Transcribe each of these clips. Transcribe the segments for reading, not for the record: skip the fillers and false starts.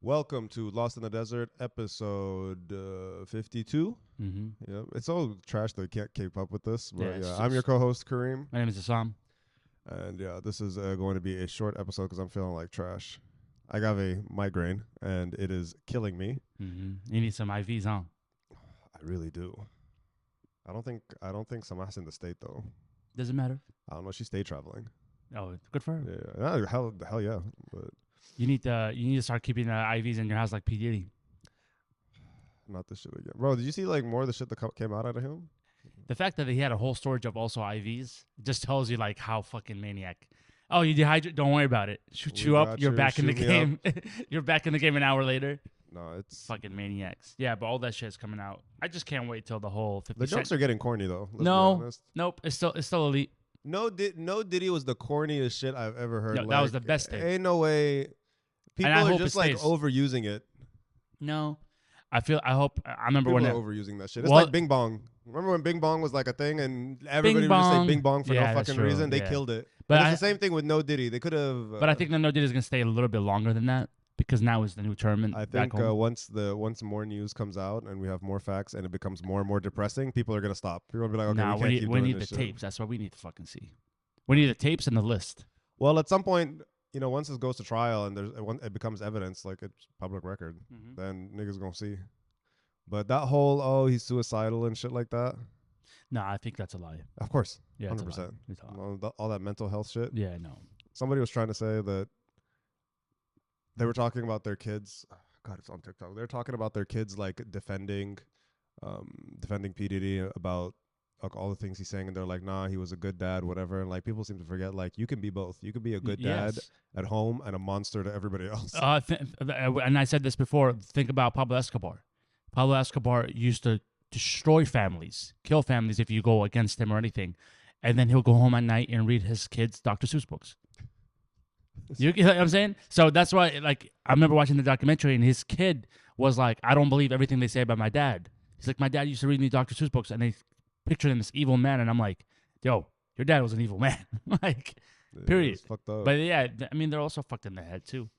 Welcome to Lost in the Desert, episode 52. Mm-hmm. Yeah, it's all trash that I can't keep up with this. But Yeah, I'm your co-host Kareem, My name is Issam. and this is going to be a short episode because I'm feeling like trash. I got a migraine, and it is killing me. Mm-hmm. You need some IVs, huh? I really do. I don't think Samah's in the state though. Doesn't matter. I don't know. She stayed traveling. Oh, good for her. Yeah, hell yeah. But You need to start keeping IVs in your house like P Diddy. not this shit again, bro. Did you see like more of the shit that came out of him? The fact that he had a whole storage of also IVs just tells you like how fucking maniac. Oh, you dehydrate? Don't worry about it. Shoot you up. You're back in the game. You're back in the game an hour later. No, it's fucking maniacs. Yeah, but all that shit is coming out. I just can't wait till the whole 50 the jokes are getting corny though. Let's be No, honest. nope. It's still elite. No Diddy was the corniest shit I've ever heard. No, that was the best thing. Ain't no way. People I are hope just it like stays. overusing it. No, I remember People when are overusing that shit. It's like Bing Bong. Remember when Bing Bong was like a thing and everybody would just say Bing Bong for no fucking reason? They killed it. But it's the same thing with No Diddy. They could have. But I think that No Diddy is gonna stay a little bit longer than that because now is the new term. And I think once more news comes out and we have more facts and it becomes more and more depressing, people are gonna stop. People will be like, okay, nah, we can't keep doing we need the this shit. tapes. That's what we need to fucking see. We need the tapes and the list. Well, at some point, once this goes to trial and it becomes evidence, like it's public record, then niggas gonna see. But that whole he's suicidal and shit like that. No, I think that's a lie. Of course, Yeah, 100%. All that mental health shit. Yeah, no. Somebody was trying to say that they were talking about their kids. God, it's on TikTok. They're talking about their kids like defending P Diddy about like all the things he's saying, and they're like, nah, he was a good dad, whatever. And like people seem to forget, like you can be both. You can be a good dad at home and a monster to everybody else. And I said this before. Think about Pablo Escobar. Pablo Escobar used to destroy families, kill families if you go against him or anything, and then he'll go home at night and read his kids' Dr. Seuss books. You know what I'm saying? So that's why, like, I remember watching the documentary, and his kid was like, I don't believe everything they say about my dad. He's like, my dad used to read me Dr. Seuss books, and they pictured him as evil man, and I'm like, yo, your dad was an evil man. Like, period. It's fucked up. But yeah, I mean, they're also fucked in the head, too.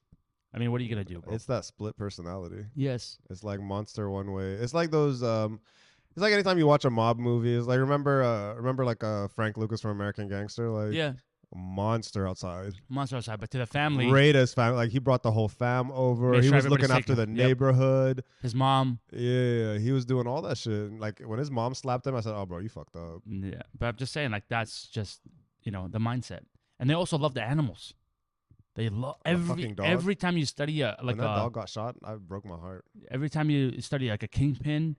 I mean, what are you going to do, bro? It's that split personality. Yes. It's like monster one way. It's like those it's like anytime you watch a mob movie, it's like remember like Frank Lucas from American Gangster, like Yeah. monster outside. Monster outside, but to the family. Greatest family. Like he brought the whole fam over. Made He sure was looking everybody's after the taken- Yep. neighborhood. His mom. Yeah, he was doing all that shit. Like when his mom slapped him, I said, "Oh, bro, you fucked up." Yeah. But I'm just saying, like, that's just, the mindset. And they also love the animals. They love fucking dog. every time you study When that dog got shot, I broke my heart. every time you study like a kingpin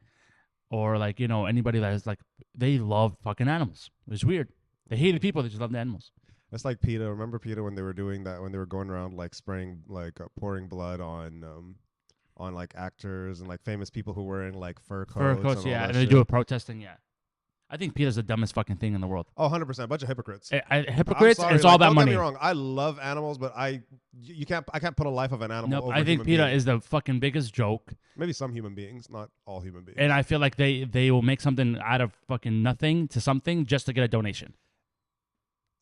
or like, anybody that is like, they love fucking animals. It's weird. They hate the people, they just love the animals. It's like PETA. Remember PETA when they were doing that, when they were going around like spraying, like pouring blood on like actors and like famous people who were in like fur coats. Fur coats, and all yeah. that And they shit. do it protesting, yeah. I think PETA's the dumbest fucking thing in the world. Oh, 100%. Bunch of hypocrites. Hypocrites, I'm sorry, and it's all about don't money. Get me wrong. I love animals, but I can't put a life of an animal Nope, over I think human PETA beings. is the fucking biggest joke. Maybe some human beings, not all human beings. And I feel like they will make something out of fucking nothing to something just to get a donation.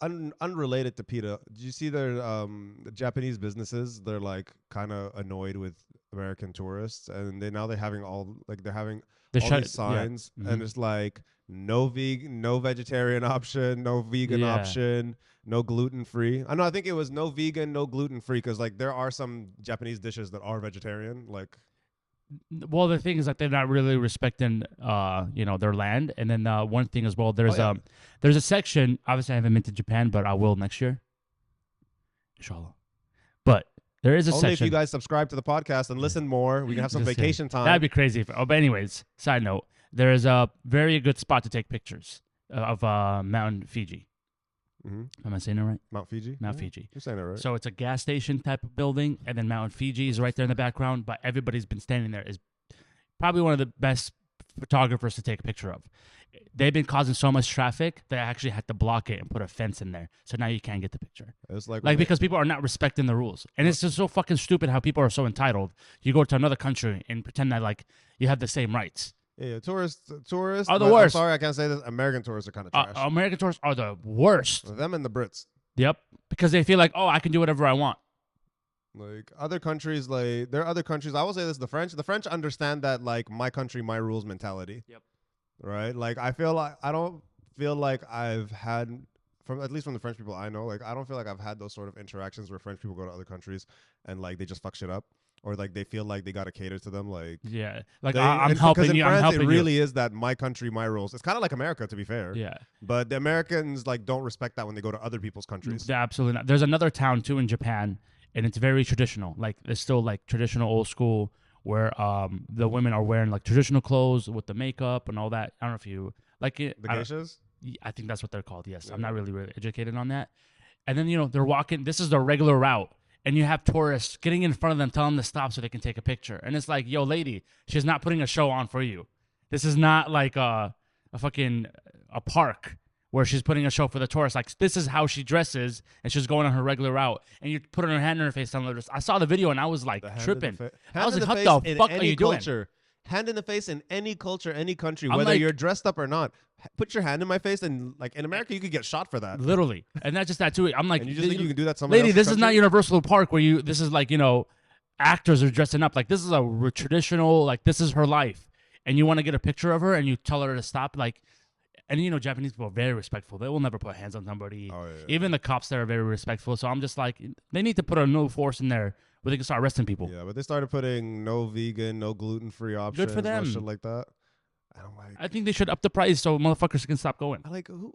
Unrelated to PETA, did you see their the Japanese businesses? They're like kind of annoyed with American tourists, and they're having all these signs, and it's like no vegetarian option, no vegan option, no gluten free. I think it was no vegan, no gluten free, because like there are some Japanese dishes that are vegetarian, like. Well, the thing is that they're not really respecting, their land. And then one thing as well, there's a section. Obviously, I haven't been to Japan, but I will next year, inshallah. But there is a Only section. if you guys subscribe to the podcast and listen more, we can have some Just vacation time. That'd be crazy. But anyways, side note, there is a very good spot to take pictures of Mount Fiji. Mm-hmm. Am I saying it right? Mount Fiji? Mount Fiji. You're saying it right. So it's a gas station type of building, and then Mount Fiji is right there in the background, but everybody's been standing there. Is probably one of the best photographers to take a picture of. They've been causing so much traffic that I actually had to block it and put a fence in there. So now you can't get the picture. It's like because people are not respecting the rules. And it's just so fucking stupid how people are so entitled. You go to another country and pretend that like you have the same rights. Yeah, tourists are the worst. I'm sorry, I can't say this. American tourists are kind of trash. American tourists are the worst. Them and the Brits. Yep. Because they feel like, oh, I can do whatever I want. Like other countries, like there are other countries. I will say this: the French understand that like my country, my rules mentality. Yep. Right. Like I feel like I don't feel like I've had from at least from the French people I know. Like I don't feel like I've had those sort of interactions where French people go to other countries and like they just fuck shit up. Or like they feel like they gotta cater to them, like like I'm helping you. Because in France, I'm helping it really you. is that my country, my rules. It's kind of like America, to be fair. Yeah, but the Americans like don't respect that when they go to other people's countries. yeah, absolutely not. There's another town too in Japan, and it's very traditional. Like it's still like traditional old school, where the women are wearing like traditional clothes with the makeup and all that. I don't know if you like it. The geishas. I think that's what they're called. Yes, Yeah. I'm not really educated on that. And then they're walking. This is their regular route. And you have tourists getting in front of them, telling them to stop so they can take a picture. And it's like, yo, lady, she's not putting a show on for you. This is not like a park where she's putting a show for the tourists. Like, this is how she dresses, and she's going on her regular route. And you're putting her hand in her face, telling her, I saw the video, and I was like tripping. I was like, what the fuck are you doing? Hand in the face in any culture, any country, whether like, you're dressed up or not. Put your hand in my face, and like in America, you could get shot for that. Literally, and not just that too. I'm like, and you just think you can do that somewhere lady, else this is not Universal Park where you. This is like actors are dressing up. Like this is a traditional. Like this is her life, and you want to get a picture of her, and you tell her to stop. Like, and Japanese people are very respectful. They will never put hands on somebody. Oh, yeah. Even the cops there are very respectful. So I'm just like, they need to put a no force in there where they can start arresting people. Yeah, but they started putting no vegan, no gluten-free options. Good for them. No shit like that. I don't like. I think they should up the price so motherfuckers can stop going. I like who.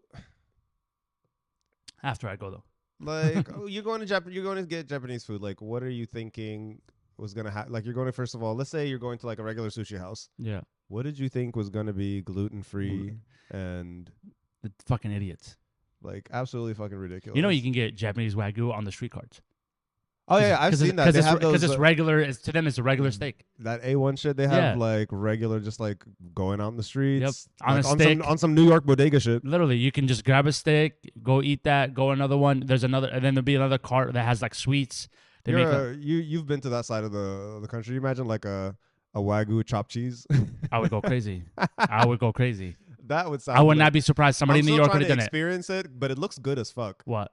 After I go though. Like you're going to Japan. You're going to get Japanese food. Like, what are you thinking was gonna happen? Like, you're going to first of all. Let's say you're going to like a regular sushi house. Yeah. What did you think was gonna be gluten-free and the fucking idiots? Like absolutely fucking ridiculous. You can get Japanese Wagyu on the street cards. Oh yeah, I've seen that. Because it's regular. To them, it's a regular steak. That A1 shit they have like regular, just like going out in the streets. Yep. On like a steak. on some New York bodega shit. Literally, you can just grab a steak, go eat that, go another one. There's another, and then there'll be another cart that has like sweets. You've been to that side of the country. You imagine like a Wagyu chopped cheese. I would go crazy. I would go crazy. That would sound. I would not be surprised somebody in New York would have done it. Experience it, but it looks good as fuck. What?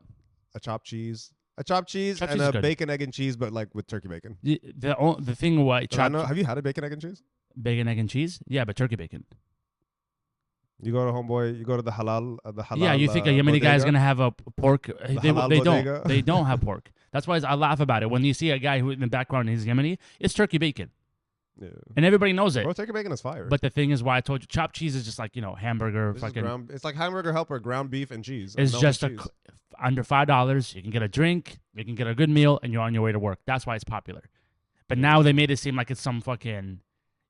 A chopped cheese. A chopped cheese and a bacon, egg, and cheese, but like with turkey bacon. The thing what have you had a bacon, egg, and cheese? Bacon, egg, and cheese? Yeah, but turkey bacon. You go to Homeboy, you go to the halal. Yeah, you think a Yemeni guy's gonna have a pork? They don't. They don't have pork. That's why I laugh about it. When you see a guy who in the background he's Yemeni, it's turkey bacon. Yeah. And everybody knows it. Bro, turkey bacon is fire. But the thing is, why I told you, chopped cheese is just like hamburger. Fucking. It's like hamburger helper, ground beef and cheese. It's just under $5. You can get a drink, you can get a good meal, and you're on your way to work. That's why it's popular. But now they made it seem like it's some fucking,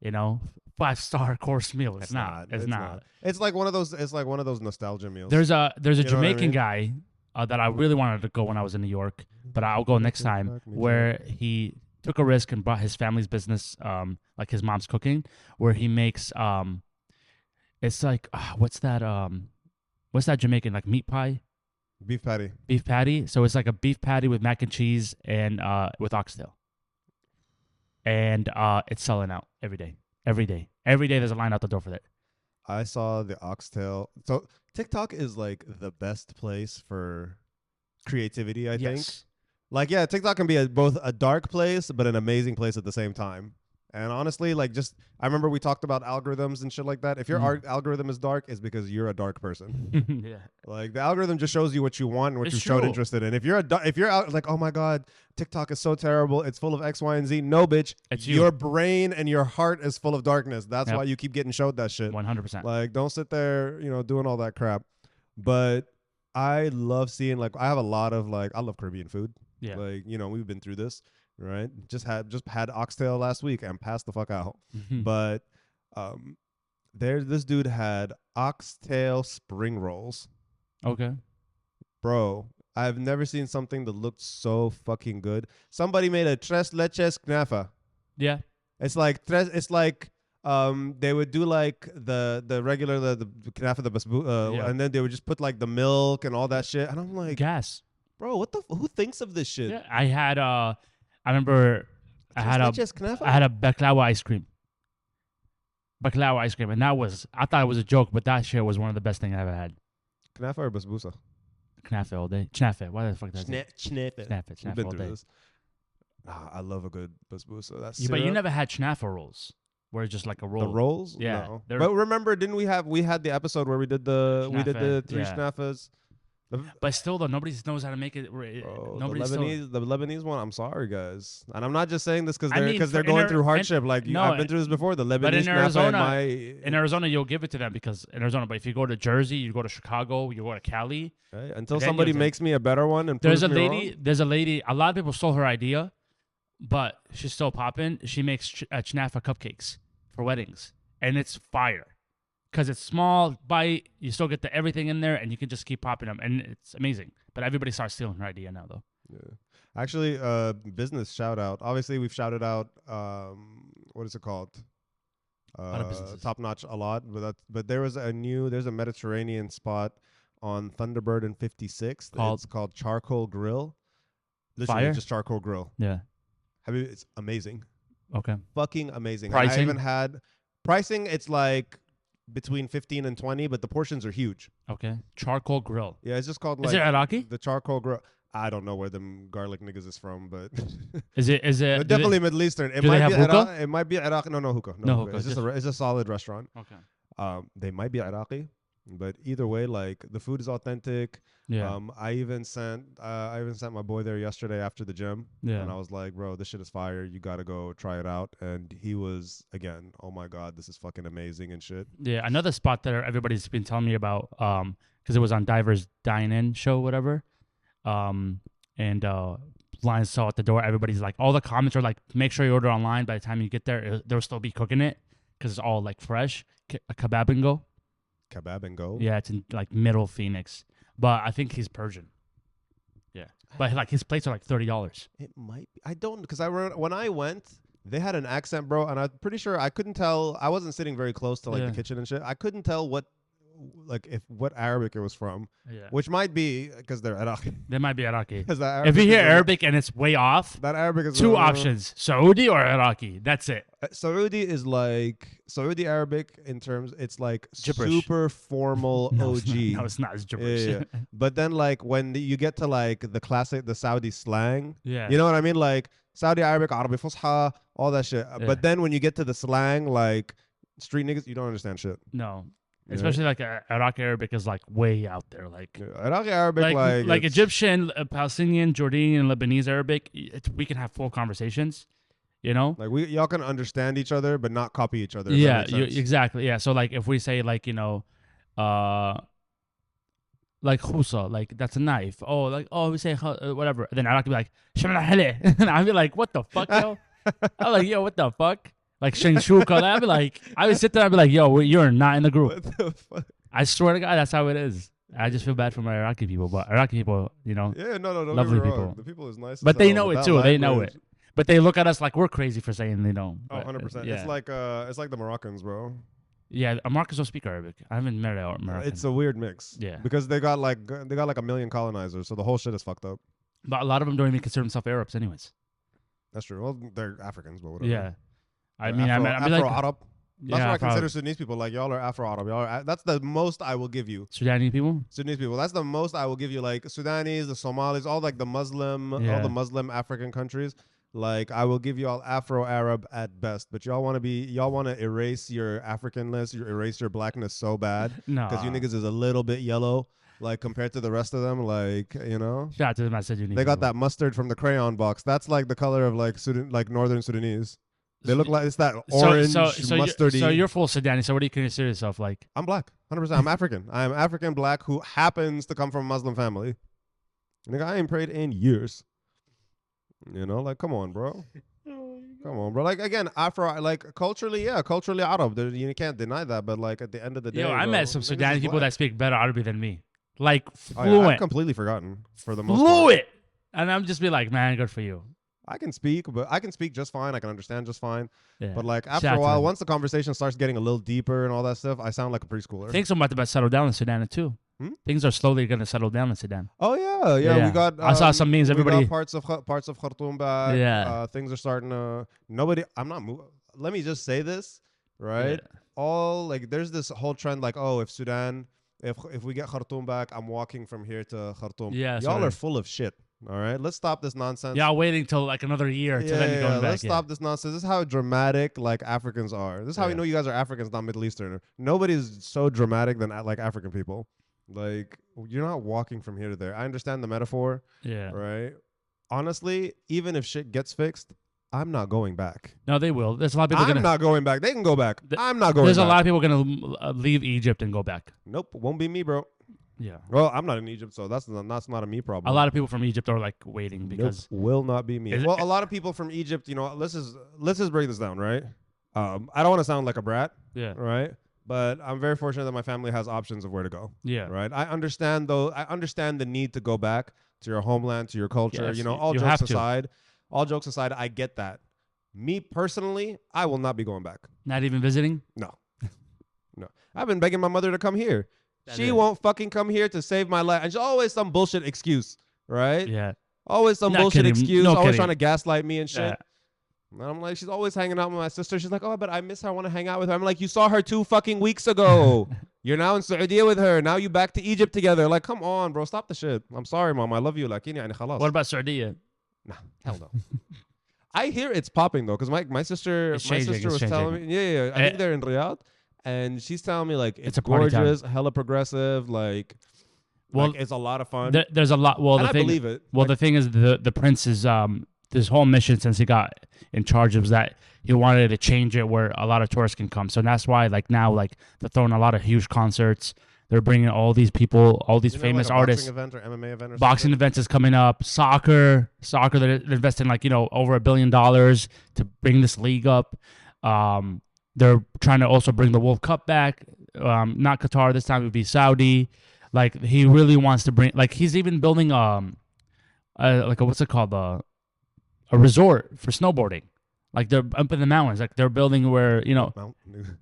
5-star course meal. It's not. It's not. It's like one of those. It's like one of those nostalgia meals. There's a Jamaican guy that I really wanted to go when I was in New York, but I'll go next time. Where he took a risk and brought his family's business, like his mom's cooking, where he makes it's like what's that Jamaican like meat pie? Beef patty. Beef patty. So it's like a beef patty with mac and cheese and with oxtail. And it's selling out every day. Every day there's a line out the door for that. I saw the oxtail. So TikTok is like the best place for creativity, I think. Like, yeah, TikTok can be both a dark place, but an amazing place at the same time. And honestly, like, I remember we talked about algorithms and shit like that. If your algorithm is dark, it's because you're a dark person. Yeah. Like, the algorithm just shows you what you want and what you showed interested in. If you're out like, oh my God, TikTok is so terrible, it's full of X, Y, and Z. No, bitch. It's you. Your brain and your heart is full of darkness. That's why you keep getting showed that shit. 100%. Like, don't sit there, doing all that crap. But I love seeing, like, I have a lot of, like, I love Caribbean food. Yeah. Like, we've been through this, right? Just had oxtail last week and passed the fuck out. But this dude had oxtail spring rolls. Okay. Bro, I've never seen something that looked so fucking good. Somebody made a tres leches knafa. Yeah. It's like they would do like the regular the knafa, the basbou, and then they would just put like the milk and all that shit. And I'm like, gas. Bro, who thinks of this shit? Yeah, I remember I had a baklava ice cream. Baklava ice cream, and I thought it was a joke, but that shit was one of the best things I ever had. Knafa or basbousa? Knafa all day. Chnafa. Why the fuck that? Chnafa. Chnafa We've been all through day. this. I love a good basbousa. That's Yeah, but you never had schnafa rolls, where it's just like a roll. the rolls. Yeah, No. But remember, didn't we had the episode where we did the three schnafas. But still, though, nobody knows how to make it. Nobody the Lebanese one. I'm sorry, guys, and I'm not just saying this because they're going through hardship. I've been through this before. The Lebanese, but in Arizona, you'll give it to them because in Arizona. But if you go to Jersey, you go to Chicago, you go to Cali. Okay. Until somebody makes me a better one, and there's a lady. A lot of people stole her idea, but she's still popping. She makes schnafa cupcakes for weddings, and it's fire. Because it's small, bite, you still get everything in there, and you can just keep popping them, and it's amazing. But everybody starts stealing her idea now, though. Yeah, actually, business shout out. Obviously, we've shouted out what is it called? Top Notch a lot, but there's a Mediterranean spot on Thunderbird and 56th. It's called Charcoal Grill. Literally, Fire? Just charcoal grill. Yeah, It's amazing. Okay. Fucking amazing. Pricing? I even had pricing. It's like between 15 and 20, but the portions are huge. Okay. Charcoal grill. Yeah, it's just called Is it Iraqi? The charcoal grill. I don't know where them garlic niggas is from, but is it definitely Middle Eastern. It might be Iraqi. No hookah. No hookah. It's a solid restaurant. Okay. They might be Iraqi, but either way, like the food is authentic. Yeah. I even sent my boy there yesterday after the gym. Yeah. And I was like, bro, this shit is fire. You gotta go try it out. And he was again, oh my god, this is fucking amazing and shit. Yeah. Another spot that everybody's been telling me about, because it was on Divers Dine-In show, whatever. And Blind saw at the door. Everybody's like, all the comments are like, make sure you order online. By the time you get there, they'll still be cooking it because it's all like fresh. A kebab and go. Kebab and go. Yeah, it's in like middle Phoenix. But I think he's Persian. Yeah. But like his plates are like $30. It might be. I don't, because when I went, they had an accent, bro, and I'm pretty sure I couldn't tell. I wasn't sitting very close to like the kitchen and shit. I couldn't tell what Arabic it was from. Yeah. Which might be because they're Iraqi. They might be Iraqi. If you hear Arabic and it's way off, that Arabic is two options: Saudi or Iraqi. That's it. Saudi is like Saudi Arabic in terms. It's like gibberish. Super formal OG. No, it's not. It's gibberish. Yeah. But then like when you get to like the Saudi slang, yeah, you know what I mean? Like Saudi Arabic, Arabi Fusha, all that shit. Yeah. But then when you get to the slang, like street niggas, you don't understand shit. No. Especially like Iraqi Arabic is like way out there, like Iraqi Arabic, like Egyptian, Palestinian, Jordanian, Lebanese Arabic. We can have full conversames, you know. Like y'all can understand each other, but not copy each other. Yeah, exactly. Yeah. So like if we say like like khusa, like that's a knife. We say whatever. And then Iraqi be like and I'd be like, what the fuck, yo? I'm like, yo, what the fuck? Like Shanshuka, I would sit there and be like, yo, you're not in the group. What the fuck? I swear to God, that's how it is. I just feel bad for my Iraqi people, but Iraqi people, yeah, no, lovely people. The people is nice, but they know it too. They know it, but they look at us like we're crazy for saying they don't. 100%. Yeah. It's like the Moroccans, bro. Yeah, Moroccans don't speak Arabic. I haven't met a Moroccan. It's a weird mix. Yeah, because they got like a million colonizers, so the whole shit is fucked up. But a lot of them don't even consider themselves Arabs, anyways. That's true. Well, they're Africans, but whatever. Yeah. Afro-Arab. That's what I consider probably. Sudanese people. Like y'all are Afro-Arab. That's the most I will give you. Sudanese people. That's the most I will give you. Like Sudanese, the Somalis, all like all the Muslim African countries. Like I will give you all Afro-Arab at best. But y'all want to erase your Africanness, erase your blackness so bad. No, because you niggas is a little bit yellow. Like compared to the rest of them, like Shout out to the Macedonians. They got that mustard from the crayon box. That's like the color of like northern Sudanese. They look like it's that orange mustardy. So you're full Sudanese. So what do you consider yourself like? I'm black, 100%. I'm African. I'm African black who happens to come from a Muslim family. Nigga, I ain't prayed in years. Like come on, bro. Come on, bro. Like again, culturally Arab. You can't deny that. But like at the end of the day, I met some Sudanese people that speak better Arabic than me. Like fluent. Oh, yeah, I've completely forgotten for the most fluent. And I'm just be like, man, good for you. I can speak just fine. I can understand just fine. Yeah. But like after a while, once the conversation starts getting a little deeper and all that stuff, I sound like a preschooler. Things are about to settle down in Sudan too. Things are slowly going to settle down in Sudan. Oh yeah. We got. I saw some memes. Everybody. Parts of Khartoum back. Yeah. Things are starting to. Nobody. I'm not moving. Let me just say this, right? Yeah. All like there's this whole trend like, oh, if we get Khartoum back, I'm walking from here to Khartoum. Yeah. Y'all are full of shit. All right, let's stop this nonsense. Yeah, waiting till like another year to then going back. Let's stop this nonsense. This is how dramatic like Africans are. This is how you know you guys are Africans, not Middle Eastern. Nobody's so dramatic than like African people. Like you're not walking from here to there. I understand the metaphor. Yeah. Right. Honestly, even if shit gets fixed, I'm not going back. No, they will. There's a lot of people. I'm not going back. They can go back. I'm not going. There's back. A lot of people gonna leave Egypt and go back. Nope, won't be me, bro. Yeah. Well, I'm not in Egypt, so that's not a me problem. A lot of people from Egypt are like waiting because will not be me. Well, a lot of people from Egypt, you know, let's just break this down, right? I don't want to sound like a brat, right? But I'm very fortunate that my family has options of where to go. Yeah. Right. I understand the need to go back to your homeland, to your culture. Yes, you know, all jokes aside, I get that. Me personally, I will not be going back. Not even visiting? No. No. I've been begging my mother to come here. She won't fucking come here to save my life. And she's always some bullshit excuse, right? Yeah. Always some bullshit excuse. No always kidding. trying to gaslight me and shit. Yeah. And I'm like, she's always hanging out with my sister. She's like, oh, but I miss her. I want to hang out with her. I'm like, you saw her 2 fucking weeks ago. You're now in Saudi with her. Now you back to Egypt together. Like, come on, bro. Stop the shit. I'm sorry, mom. I love you. Like, what about Saudi? Nah, hell no. I hear it's popping though, because my sister was telling me, I think they're in Riyadh, and she's telling me like it's gorgeous, hella progressive, like it's a lot of fun. There's a lot. Well, and I believe it. Well, the thing is, the prince is this whole mission since he got in charge was that he wanted to change it where a lot of tourists can come. So that's why like now like they're throwing a lot of huge concerts. They're bringing all these people, all these famous like a artists. Boxing event or MMA event or boxing events is coming up. Soccer. They're investing like over $1 billion to bring this league up. They're trying to also bring the World Cup back. Not Qatar this time; it would be Saudi. Like he really wants to bring. Like he's even building what's it called? A resort for snowboarding. Like they're up in the mountains. Like they're building where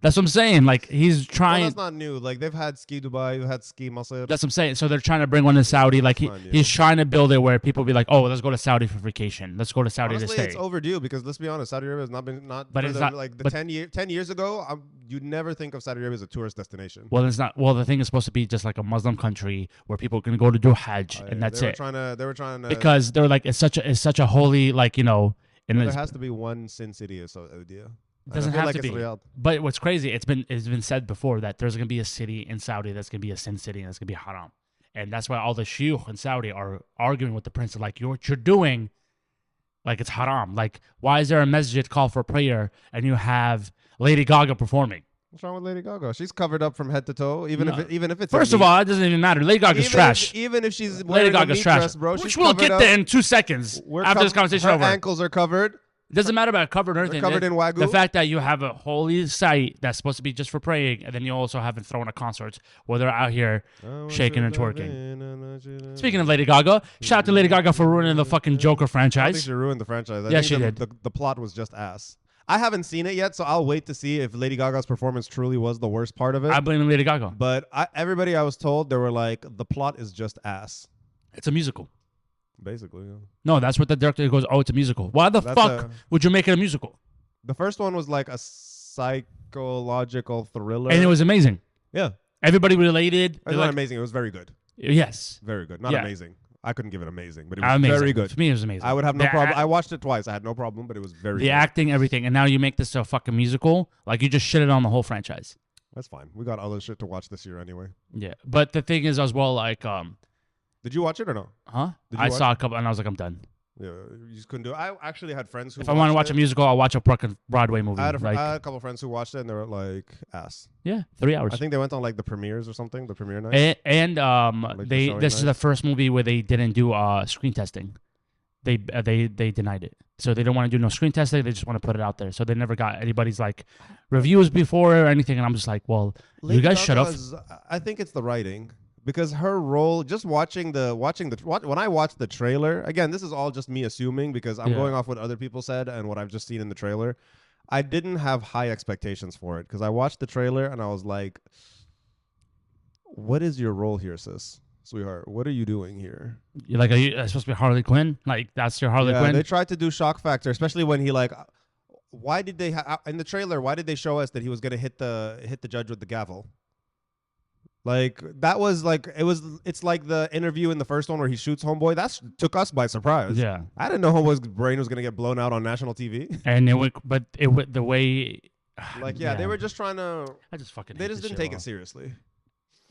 that's what I'm saying. Like he's trying. Well, that's not new. Like they've had Ski Dubai, they've had Ski Masr. That's what I'm saying. So they're trying to bring one to Saudi. Like he's trying to build it where people be like, oh, let's go to Saudi for vacation. Let's go to Saudi Honestly, to stay. It's overdue because let's be honest, Saudi Arabia has not been But it's not like 10 years ago. You'd never think of Saudi Arabia as a tourist destination. Well, it's not. Well, the thing is supposed to be just like a Muslim country where people can go to do Hajj and that's it. They were trying to because they're like it's such a holy And there has to be one sin city of Saudi. It doesn't have to be. But what's crazy, it's been said before that there's gonna be a city in Saudi that's gonna be a sin city and that's gonna be haram, and that's why all the shuyukh in Saudi are arguing with the prince like what you're doing, like it's haram. Like why is there a masjid call for prayer and you have Lady Gaga performing? What's wrong with Lady Gaga? She's covered up from head to toe. Even if it's first of all, it doesn't even matter. Lady Gaga's trash. Even if she's Lady Gaga's trash, dress, bro. Which we'll get there in 2 seconds after this conversation over. Her ankles are covered. It doesn't matter about covered or anything. Covered in wagyu. The fact that you have a holy site that's supposed to be just for praying, and then you also have it thrown at concerts where they're out here shaking and twerking. Speaking of Lady Gaga, shout out to Lady Gaga for ruining the fucking Joker franchise. I think she ruined the franchise. Yeah, she did. The plot was just ass. I haven't seen it yet, so I'll wait to see if Lady Gaga's performance truly was the worst part of it. I blame Lady Gaga. But everybody I was told, they were like, the plot is just ass. It's a musical. Basically, yeah. No, that's what the director goes, oh, it's a musical. Why the fuck would you make it a musical? The first one was like a psychological thriller. And it was amazing. Yeah. Everybody related. It was not amazing. It was very good. Yes. Very good. Not amazing. I couldn't give it amazing, but it was very good. For me, it was amazing. I would have no problem. I watched it twice. I had no problem, but it was very good. The acting, everything. And now you make this a fucking musical. Like, you just shitted on the whole franchise. That's fine. We got other shit to watch this year anyway. Yeah. But the thing is as well, like... Did you watch it or no? Huh? I saw a couple, and I was like, I'm done. Yeah, you just couldn't do it. I actually had friends who... If I want to watch a musical, I'll watch a Broadway movie. I had a couple of friends who watched it, and they were like, ass. Yeah, 3 hours. I think they went on like the premieres or something, the premiere night. And this is the first movie where they didn't do screen testing. They denied it. So they don't want to do no screen testing. They just want to put it out there. So they never got anybody's like reviews before or anything. And I'm just like, well, you guys shut up. I think it's the writing. Because her role, just watching when I watched the trailer, again, this is all just me assuming because I'm going off what other people said and what I've just seen in the trailer. I didn't have high expectations for it because I watched the trailer and I was like, what is your role here, sis? Sweetheart, what are you doing here? You're like, are you supposed to be Harley Quinn? Like, that's your Harley Quinn? They tried to do shock factor, especially when he like, why did they, in the trailer, why did they show us that he was going to hit the judge with the gavel? Like that was like it's like the interview in the first one where he shoots homeboy. That took us by surprise. Yeah, I didn't know homeboy's brain was gonna get blown out on national TV. and it went the way. Like they were just trying to. I just fucking. They just didn't take it seriously.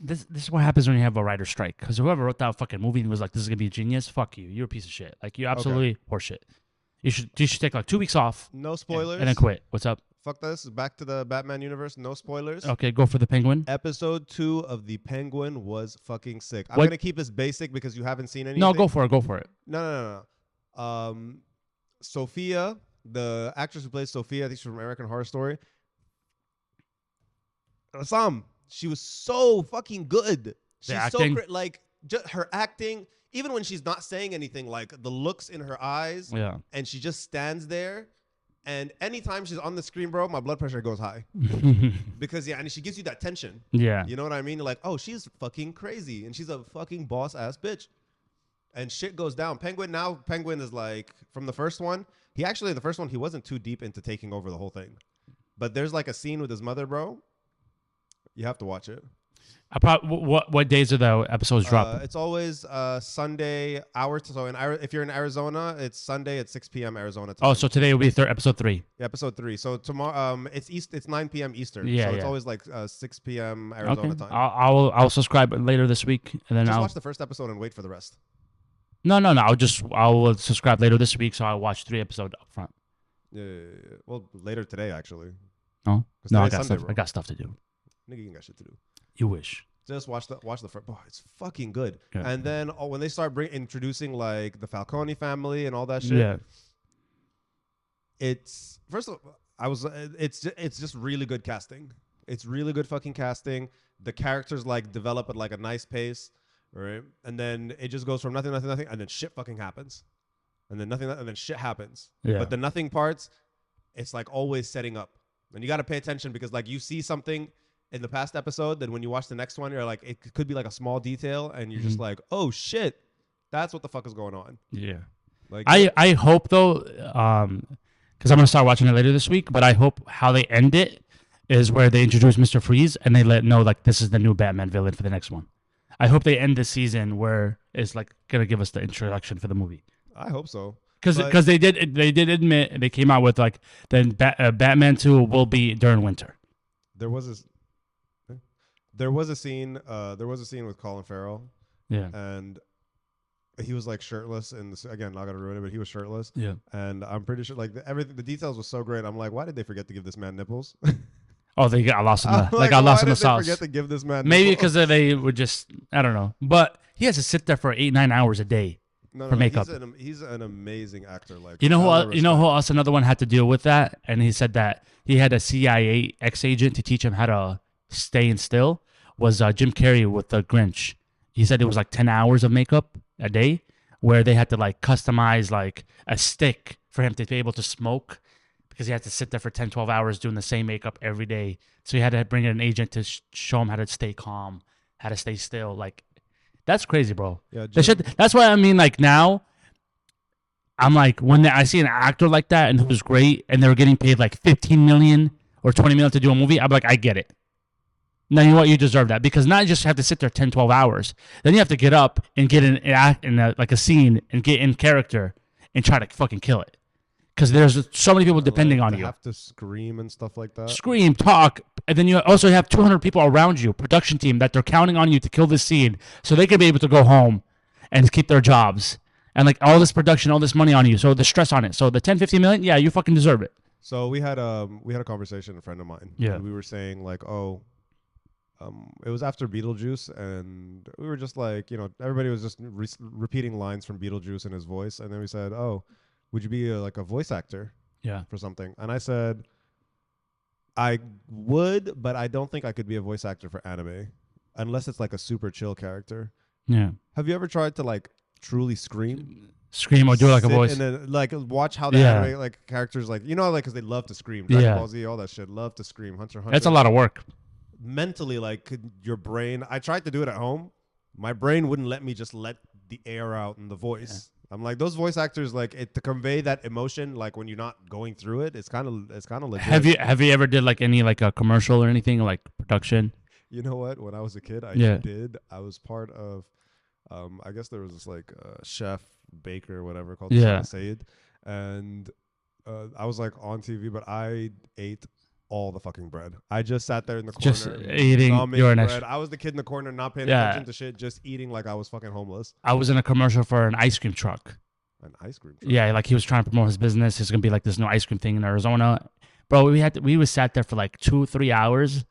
This is what happens when you have a writer strike. Because whoever wrote that fucking movie and was like, "This is gonna be a genius," fuck you. You're a piece of shit. Like you absolutely horseshit. You should take like 2 weeks off. No spoilers. And then quit. What's up? Fuck this. Back to the Batman universe. No spoilers. Okay, go for the Penguin. Episode 2 of the Penguin was fucking sick. I'm gonna keep this basic because you haven't seen anything. No, go for it. Go for it. No. Sophia, the actress who plays Sophia, I think she's from American Horror Story. Issam, she was so fucking good. She's so great. Like her acting, even when she's not saying anything, like the looks in her eyes, and she just stands there. And anytime she's on the screen, bro, my blood pressure goes high because and she gives you that tension. Yeah, you know what I mean? Like, oh, she's fucking crazy, and she's a fucking boss ass bitch. And shit goes down. Penguin is like from the first one. He actually in the first one he wasn't too deep into taking over the whole thing, but there's like a scene with his mother, bro. You have to watch it. What days are the episodes drop? It's always Sunday hour. So if you're in Arizona, it's Sunday at 6 p.m. Arizona time. Oh, so today will be episode 3. Yeah, episode 3. So tomorrow, it's 9 p.m. Eastern. Yeah, so it's always like 6 p.m. Arizona time. I'll subscribe later this week, and then I'll watch the first episode and wait for the rest. No. I'll subscribe later this week, so I'll watch 3 episodes up front. Yeah. Well, later today actually. Oh no, I got stuff to do. Nigga, you ain't got shit to do. You wish. Just watch the first. Boy, it's fucking good. Yeah. And then when they start introducing like the Falcone family and all that shit, it's just really good casting. It's really good fucking casting. The characters like develop at like a nice pace, right? And then it just goes from nothing, and then shit fucking happens, and then nothing, and then shit happens. Yeah. But the nothing parts, it's like always setting up, and you got to pay attention because like you see something in the past episode, then when you watch the next one, you're like, it could be like a small detail, and you're just like, oh shit, that's what the fuck is going on. Yeah. Like I hope though, because I'm gonna start watching it later this week, but I hope how they end it is where they introduce Mr. Freeze and they let know like this is the new Batman villain for the next one. I hope they end the season where it's like gonna give us the introduction for the movie. I hope so. Because they did admit, they came out with like then Batman 2 will be during winter. There was a scene with Colin Farrell. Yeah. And he was like shirtless, and again, not gonna ruin it, but he was shirtless. Yeah. And I'm pretty sure like everything, the details was so great. I'm like, why did they forget to give this man nipples? Oh, they got lost in the sauce. Forget to give this man maybe because they would just, I don't know, but he has to sit there for 8-9 hours a day for makeup. He's an amazing actor. Like you know who else another one had to deal with that, and he said that he had a CIA ex-agent to teach him how to stay still. Was Jim Carrey with the Grinch? He said it was like 10 hours of makeup a day, where they had to like customize like a stick for him to be able to smoke, because he had to sit there for 10-12 hours doing the same makeup every day. So he had to bring in an agent to show him how to stay calm, how to stay still. Like, that's crazy, bro. Yeah, that's why I mean, like now, I'm like, when I see an actor like that and who's great, and they're getting paid like $15 million or $20 million to do a movie, I'm like, I get it. Now, you know what? You deserve that, because not just have to sit there 10-12 hours. Then you have to get up and get in a scene and get in character and try to fucking kill it. Because there's so many people depending on you. You have to scream and stuff like that. Scream, talk, and then you also have 200 people around you, production team, that they're counting on you to kill this scene so they can be able to go home and keep their jobs. And like all this production, all this money on you, so the stress on it. So the 10-15 million, yeah, you fucking deserve it. So we had a conversation, a friend of mine. Yeah. And we were saying like, it was after Beetlejuice, and we were just like, everybody was just repeating lines from Beetlejuice in his voice, and then we said, oh, would you be like a voice actor? Yeah. For something? And I said, I would, but I don't think I could be a voice actor for anime, unless it's like a super chill character. Yeah. Have you ever tried to like truly scream or do like a voice, and then like watch how the anime like characters like because they love to scream. Dragon Ball Z, all that shit, love to scream. Hunter. That's a lot of work. Mentally, like your brain. I tried to do it at home. My brain wouldn't let me just let the air out in the voice. Yeah. I'm like, those voice actors, like to convey that emotion, like when you're not going through it, it's kind of legit. Have you ever did like any like a commercial or anything like production? You know what? When I was a kid, I was part of, I guess there was this like chef, baker, whatever called Sayed, and I was like on TV, but I ate all the fucking bread. I just sat there in the corner, just eating your bread. I was the kid in the corner, not paying attention to shit, just eating like I was fucking homeless. I was in a commercial for an ice cream truck. An ice cream truck? Yeah, like he was trying to promote his business. There's gonna be like this new ice cream thing in Arizona, bro. We was sat there for like 2-3 hours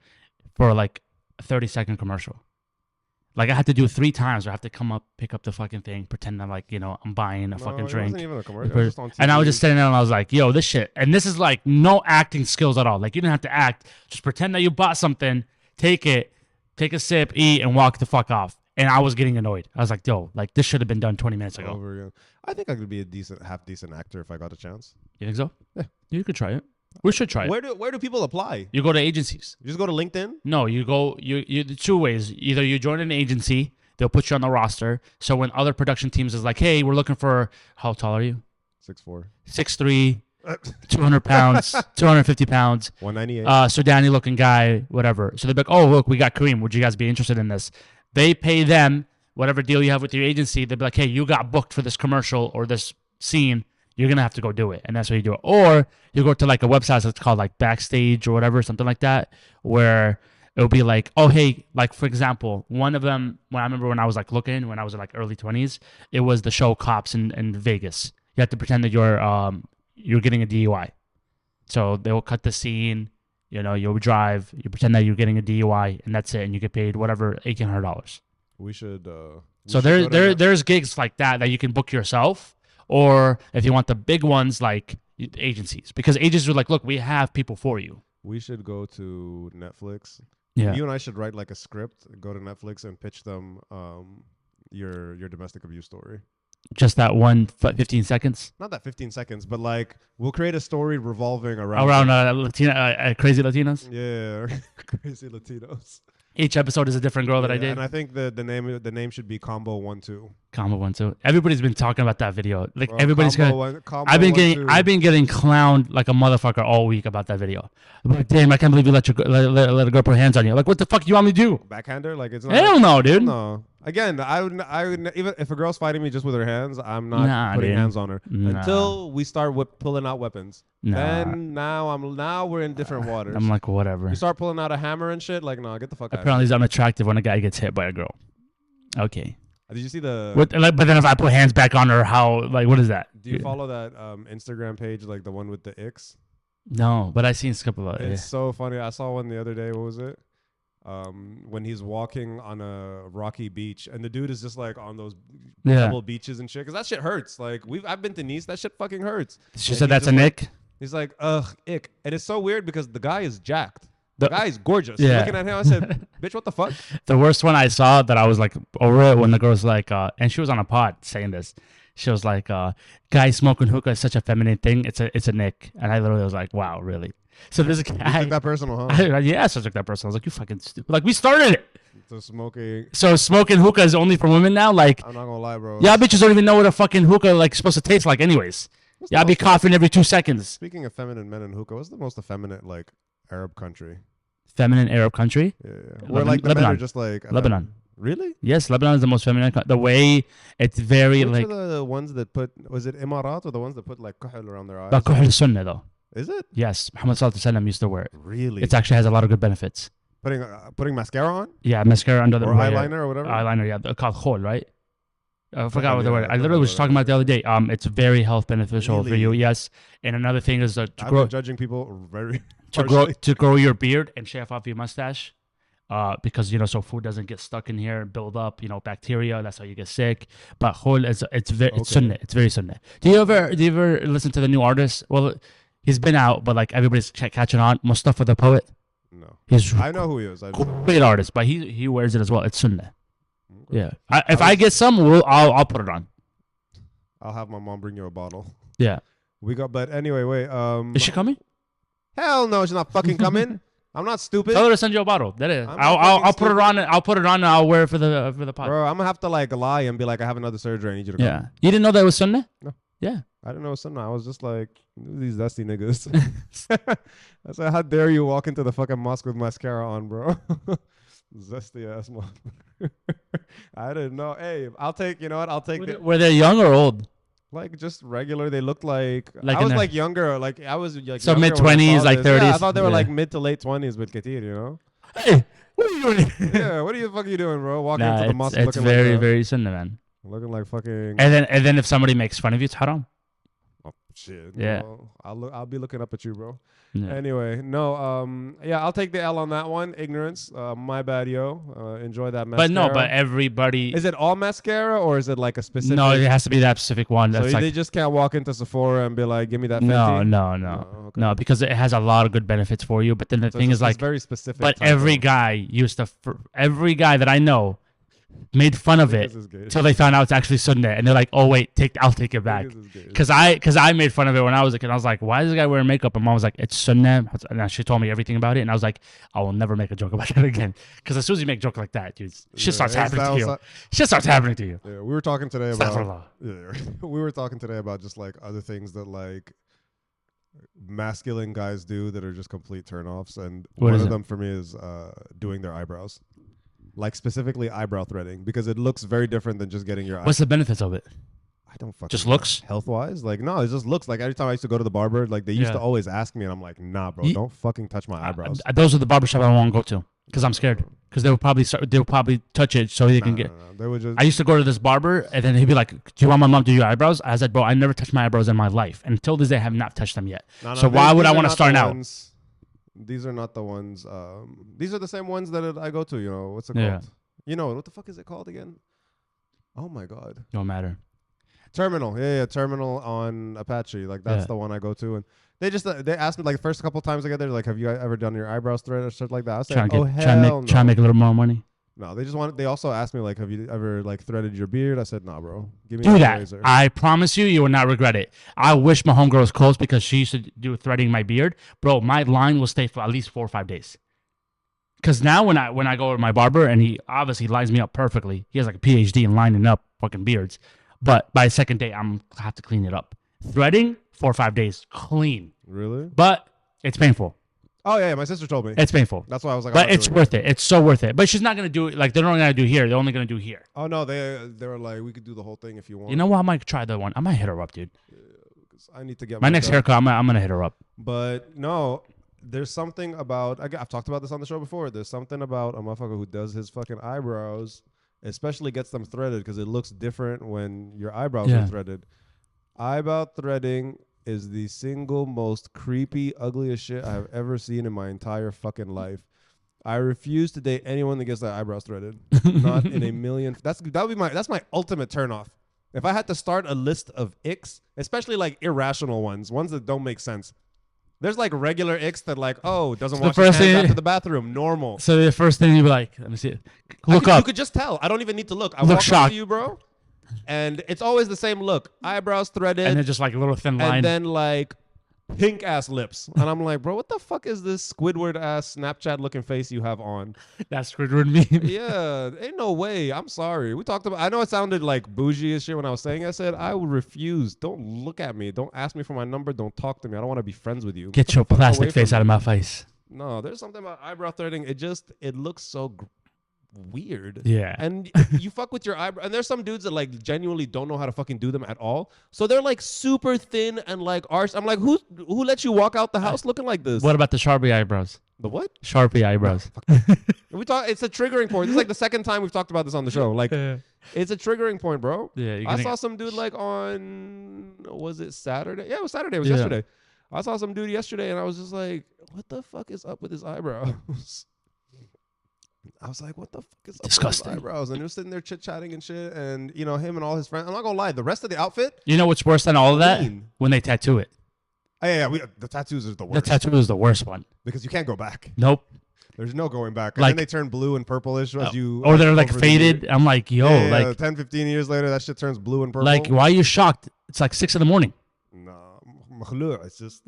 for like a 30-second commercial. Like I had to do it 3 times. Where I have to come up, pick up the fucking thing, pretend that like I'm buying a fucking drink. It wasn't even a commercial. It was just on TV. And I was just sitting there and I was like, yo, this shit. And this is like no acting skills at all. Like you didn't have to act. Just pretend that you bought something, take it, take a sip, eat, and walk the fuck off. And I was getting annoyed. I was like, yo, like this should have been done 20 minutes ago. Over again. I think I could be a half decent actor if I got a chance. You think so? Yeah. You could try it. We should try it. Where do people apply? You go to agencies. You just go to LinkedIn? No, you go you 2 ways. Either you join an agency, they'll put you on the roster. So when other production teams is like, hey, we're looking for, how tall are you? 6'4". 6'3", 200 pounds, 250 pounds. 198. Sudani looking guy, whatever. So they're like, oh, look, we got Kareem. Would you guys be interested in this? They pay them whatever deal you have with your agency. They'll be like, hey, you got booked for this commercial or this scene. You're going to have to go do it. And that's what you do it. Or you go to like a website that's called like Backstage or whatever, something like that, where it'll be like, oh, hey, like for example, one of them, when I remember when I was like looking, when I was in like early 20s, it was the show Cops in Vegas. You have to pretend that you're getting a DUI. So they will cut the scene, you'll drive, you pretend that you're getting a DUI, and that's it, and you get paid whatever, $1,800. We should. So there's gigs like that you can book yourself, or if you want the big ones like agencies, because agencies are like, look, we have people for you. We should go to Netflix. Yeah. You and I should write like a script, go to Netflix and pitch them your domestic abuse story. Just that 15 seconds? Not that 15 seconds, but like we'll create a story revolving around crazy Latinas? Yeah, crazy Latinos. Each episode is a different girl that I did. And I think the name should be Combo 1-2. Combo 1-2. Everybody's been talking about that video. Like Bro, everybody's I've been getting clowned like a motherfucker all week about that video. I'm like, damn, I can't believe you let a girl put hands on you. Like, what the fuck you want me to do? Backhander? Like it's not. Hell no, dude. No. Again, I would even if a girl's fighting me just with her hands, I'm not putting hands on her until we start pulling out weapons. Then now we're in different waters. I'm like, whatever. You start pulling out a hammer and shit, like, no, get the fuck out. Apparently, I'm attractive when a guy gets hit by a girl. Okay. Did you see the? But then if I put hands back on her, what is that? Do you follow that Instagram page, like the one with the Ix? No, but I seen a couple of it. It's so funny. I saw one the other day. What was it? When he's walking on a rocky beach and the dude is just like on those pebble beaches and shit, because that shit hurts. Like I've been to Nice, that shit fucking hurts. She said that's a nick. He's like, ugh, ick. And it's so weird because the guy is jacked. The guy is gorgeous. Yeah. Looking at him, I said, bitch, what the fuck? The worst one I saw that I was like over it when the girl's like, and she was on a pod saying this. She was like, guy smoking hookah is such a feminine thing. It's a nick. And I literally was like, wow, really? So there's a guy. You took that personal, huh? Yes, I took that personal. I was like, you fucking stupid. Like, we started it. So smoking hookah is only for women now? Like, I'm not gonna lie, bro. Yeah, bitches don't even know what a fucking hookah like supposed to taste like anyways. I'll be coughing every 2 seconds. Speaking of feminine men and hookah, what's the most effeminate like Arab country? Feminine Arab country? Yeah. Where like the men are just like Lebanon. Really? Yes, Lebanon is the most feminine. The way it's very Which like. Which are the ones that put? Was it Imarat or the ones that put like kuhl around their eyes? But kuhl sunnah though. Is it? Yes, Muhammad Sallallahu Alaihi Wasallam used to wear it. Really? It actually has a lot of good benefits. Putting mascara on? Yeah, mascara under the or eyeliner or whatever. Eyeliner, yeah, they're called khol, right? I forgot what the word. I literally was talking about the other day. It's very health beneficial for you. Yes, and another thing is I've been judging people very to grow your beard and shave off your mustache. Because so food doesn't get stuck in here and build up, bacteria. That's how you get sick. But khol it's sunnah. It's very sunnah. Do you ever listen to the new artist? Well, he's been out, but like everybody's catching on. Mustafa the poet. No, I know who he is. Great artist, but he wears it as well. It's sunnah. Okay. Yeah. If I get some, I'll put it on. I'll have my mom bring you a bottle. Yeah. But anyway, wait. Is she coming? Hell no, she's not fucking coming. I'm not stupid. Tell her to send you a bottle. That is. I'll put it on. I'll put it on and I'll wear it for the pod. Bro, I'm gonna have to like lie and be like, I have another surgery. I need you to come. Yeah. You didn't know that was sunnah? No. Yeah. I didn't know it was sunnah. I was just like, these dusty niggas. I said, how dare you walk into the fucking mosque with mascara on, bro? Zesty ass mom. I didn't know. Hey, I'll take. You know what? I'll take the. Were they young or old? Like just regular. They looked like Like I was like younger. Like I was like so younger mid-20s, like 30s. Yeah, I thought they were like mid to late 20s with Katir. You know. Hey, what are you doing? Yeah, what the fuck are you doing, bro? Walking into the mosque it's looking very like very sunnah, man. looking like fucking. And then if somebody makes fun of you, it's haram. Oh shit. Yeah. Well, I'll be looking up at you, bro. Yeah. Anyway, no. Yeah, I'll take the L on that one. Ignorance. My bad, yo. Enjoy that mascara. But no, but everybody. Is it all mascara or is it like a specific? No, it has to be that specific one. So That's like, they just can't walk into Sephora and be like, "Give me that." no, Fenty? Okay. no, because it has a lot of good benefits for you. But then the thing is, like, very specific. but every guy every guy that I know made fun of it until they found out it's actually Sunnah, and they're like, "Oh wait, I'll take it back." Because I made fun of it when I was a kid. I was like, "Why is this guy wearing makeup?" And mom was like, "It's Sunnah," and she told me everything about it, and I was like, "I will never make a joke about that again." Because as soon as you make a joke like that, dude, shit starts happening to you. Shit starts happening to you. Yeah, we were talking today about. Yeah, we were talking today about just like other things that like masculine guys do that are just complete turnoffs, and one of them for me is doing their eyebrows. Like specifically eyebrow threading, because it looks very different than just getting your. What's the benefits of it? I don't fucking. Just looks health wise, like no, it just looks like every time I used to go to the barber, like they used to always ask me, and I'm like, nah, bro, don't fucking touch my eyebrows. Those are the barbershop I don't want to go to because I'm scared. Because they'll probably touch it so they can get. They would just. I used to go to this barber, and then he'd be like, "Do you want my mom to do your eyebrows?" I said, "Bro, I never touched my eyebrows in my life, and until this day, I have not touched them yet. So why would I want to start now?" These are not the ones. These are the same ones that I go to. You know what's it called? You know what the fuck is it called again? Oh my god. Don't matter. Terminal. Yeah, Terminal on Apache. Like that's the one I go to, and they just they asked me like the first couple times I get there, like, "Have you ever done your eyebrows thread or shit like that?" I was like, try to make a little more money. No, they just wanted. They also asked me like, "Have you ever like threaded your beard?" I said, "Nah, bro. Give me do that. Razor." I promise you will not regret it. I wish my homegirl was close because she used to do threading my beard, bro. My line will stay for at least 4 or 5 days. Because now when I go to my barber and he obviously lines me up perfectly, he has like a PhD in lining up fucking beards. But by the second day, I have to clean it up. Threading 4 or 5 days clean. Really? But it's painful. Oh yeah, my sister told me it's painful. That's why I was like, but it's worth it. It's so worth it. But she's not gonna do it. Like they're not gonna do here. They're only gonna do here. Oh no, they were like, we could do the whole thing if you want. You know what? I might try that one. I might hit her up, dude. Yeah, I need to get my next haircut. I'm gonna hit her up. But no. There's something about I've talked about this on the show before. There's something about a motherfucker who does his fucking eyebrows, especially gets them threaded because it looks different when your eyebrows are threaded. Eyebrow threading is the single most creepy, ugliest shit I have ever seen in my entire fucking life. I refuse to date anyone that gets their eyebrows threaded. Not in a million. That's my ultimate turnoff. If I had to start a list of icks, especially like irrational ones that don't make sense. There's like regular icks that like, oh, doesn't wash his hands after the bathroom. Normal. So the first thing you'd be like, let me see it. Look up. You could just tell. I don't even need to look. I walk up to you, bro. And it's always the same look. Eyebrows threaded. And then just like a little thin line. And then like pink ass lips. And I'm like, bro, what the fuck is this Squidward ass Snapchat looking face you have on? That's Squidward meme. Yeah, ain't no way. I'm sorry. We talked about. I know it sounded like bougie as shit when I was saying. I said I would refuse. Don't look at me. Don't ask me for my number. Don't talk to me. I don't want to be friends with you. Get your plastic face out of my face. No, there's something about eyebrow threading. It looks so weird. Yeah. And you fuck with your eyebrow. And there's some dudes that like genuinely don't know how to fucking do them at all. So they're like super thin and like arched. I'm like, who let you walk out the house looking like this? What about the Sharpie eyebrows? The what? Sharpie eyebrows. It's a triggering point. This is like the second time we've talked about this on the show. Like it's a triggering point, bro. Yeah. I saw some dude like on, was it Saturday? Yeah, it was Saturday. It was yesterday. I saw some dude yesterday and I was just like, what the fuck is up with his eyebrows? I was like, what the fuck is up with his eyebrows? And he was sitting there chit-chatting and shit. And, you know, him and all his friends. I'm not going to lie. The rest of the outfit. You know what's worse than all of that? When they tattoo it. Oh, yeah. The tattoos are the worst. The tattoo is the worst one. Because you can't go back. Nope. There's no going back. And then they turn blue and purplish as you... Or they're like faded. I'm like, yo. Yeah, like 10, 15 years later, that shit turns blue and purple. Like, why are you shocked? It's like 6 a.m. No. It's just...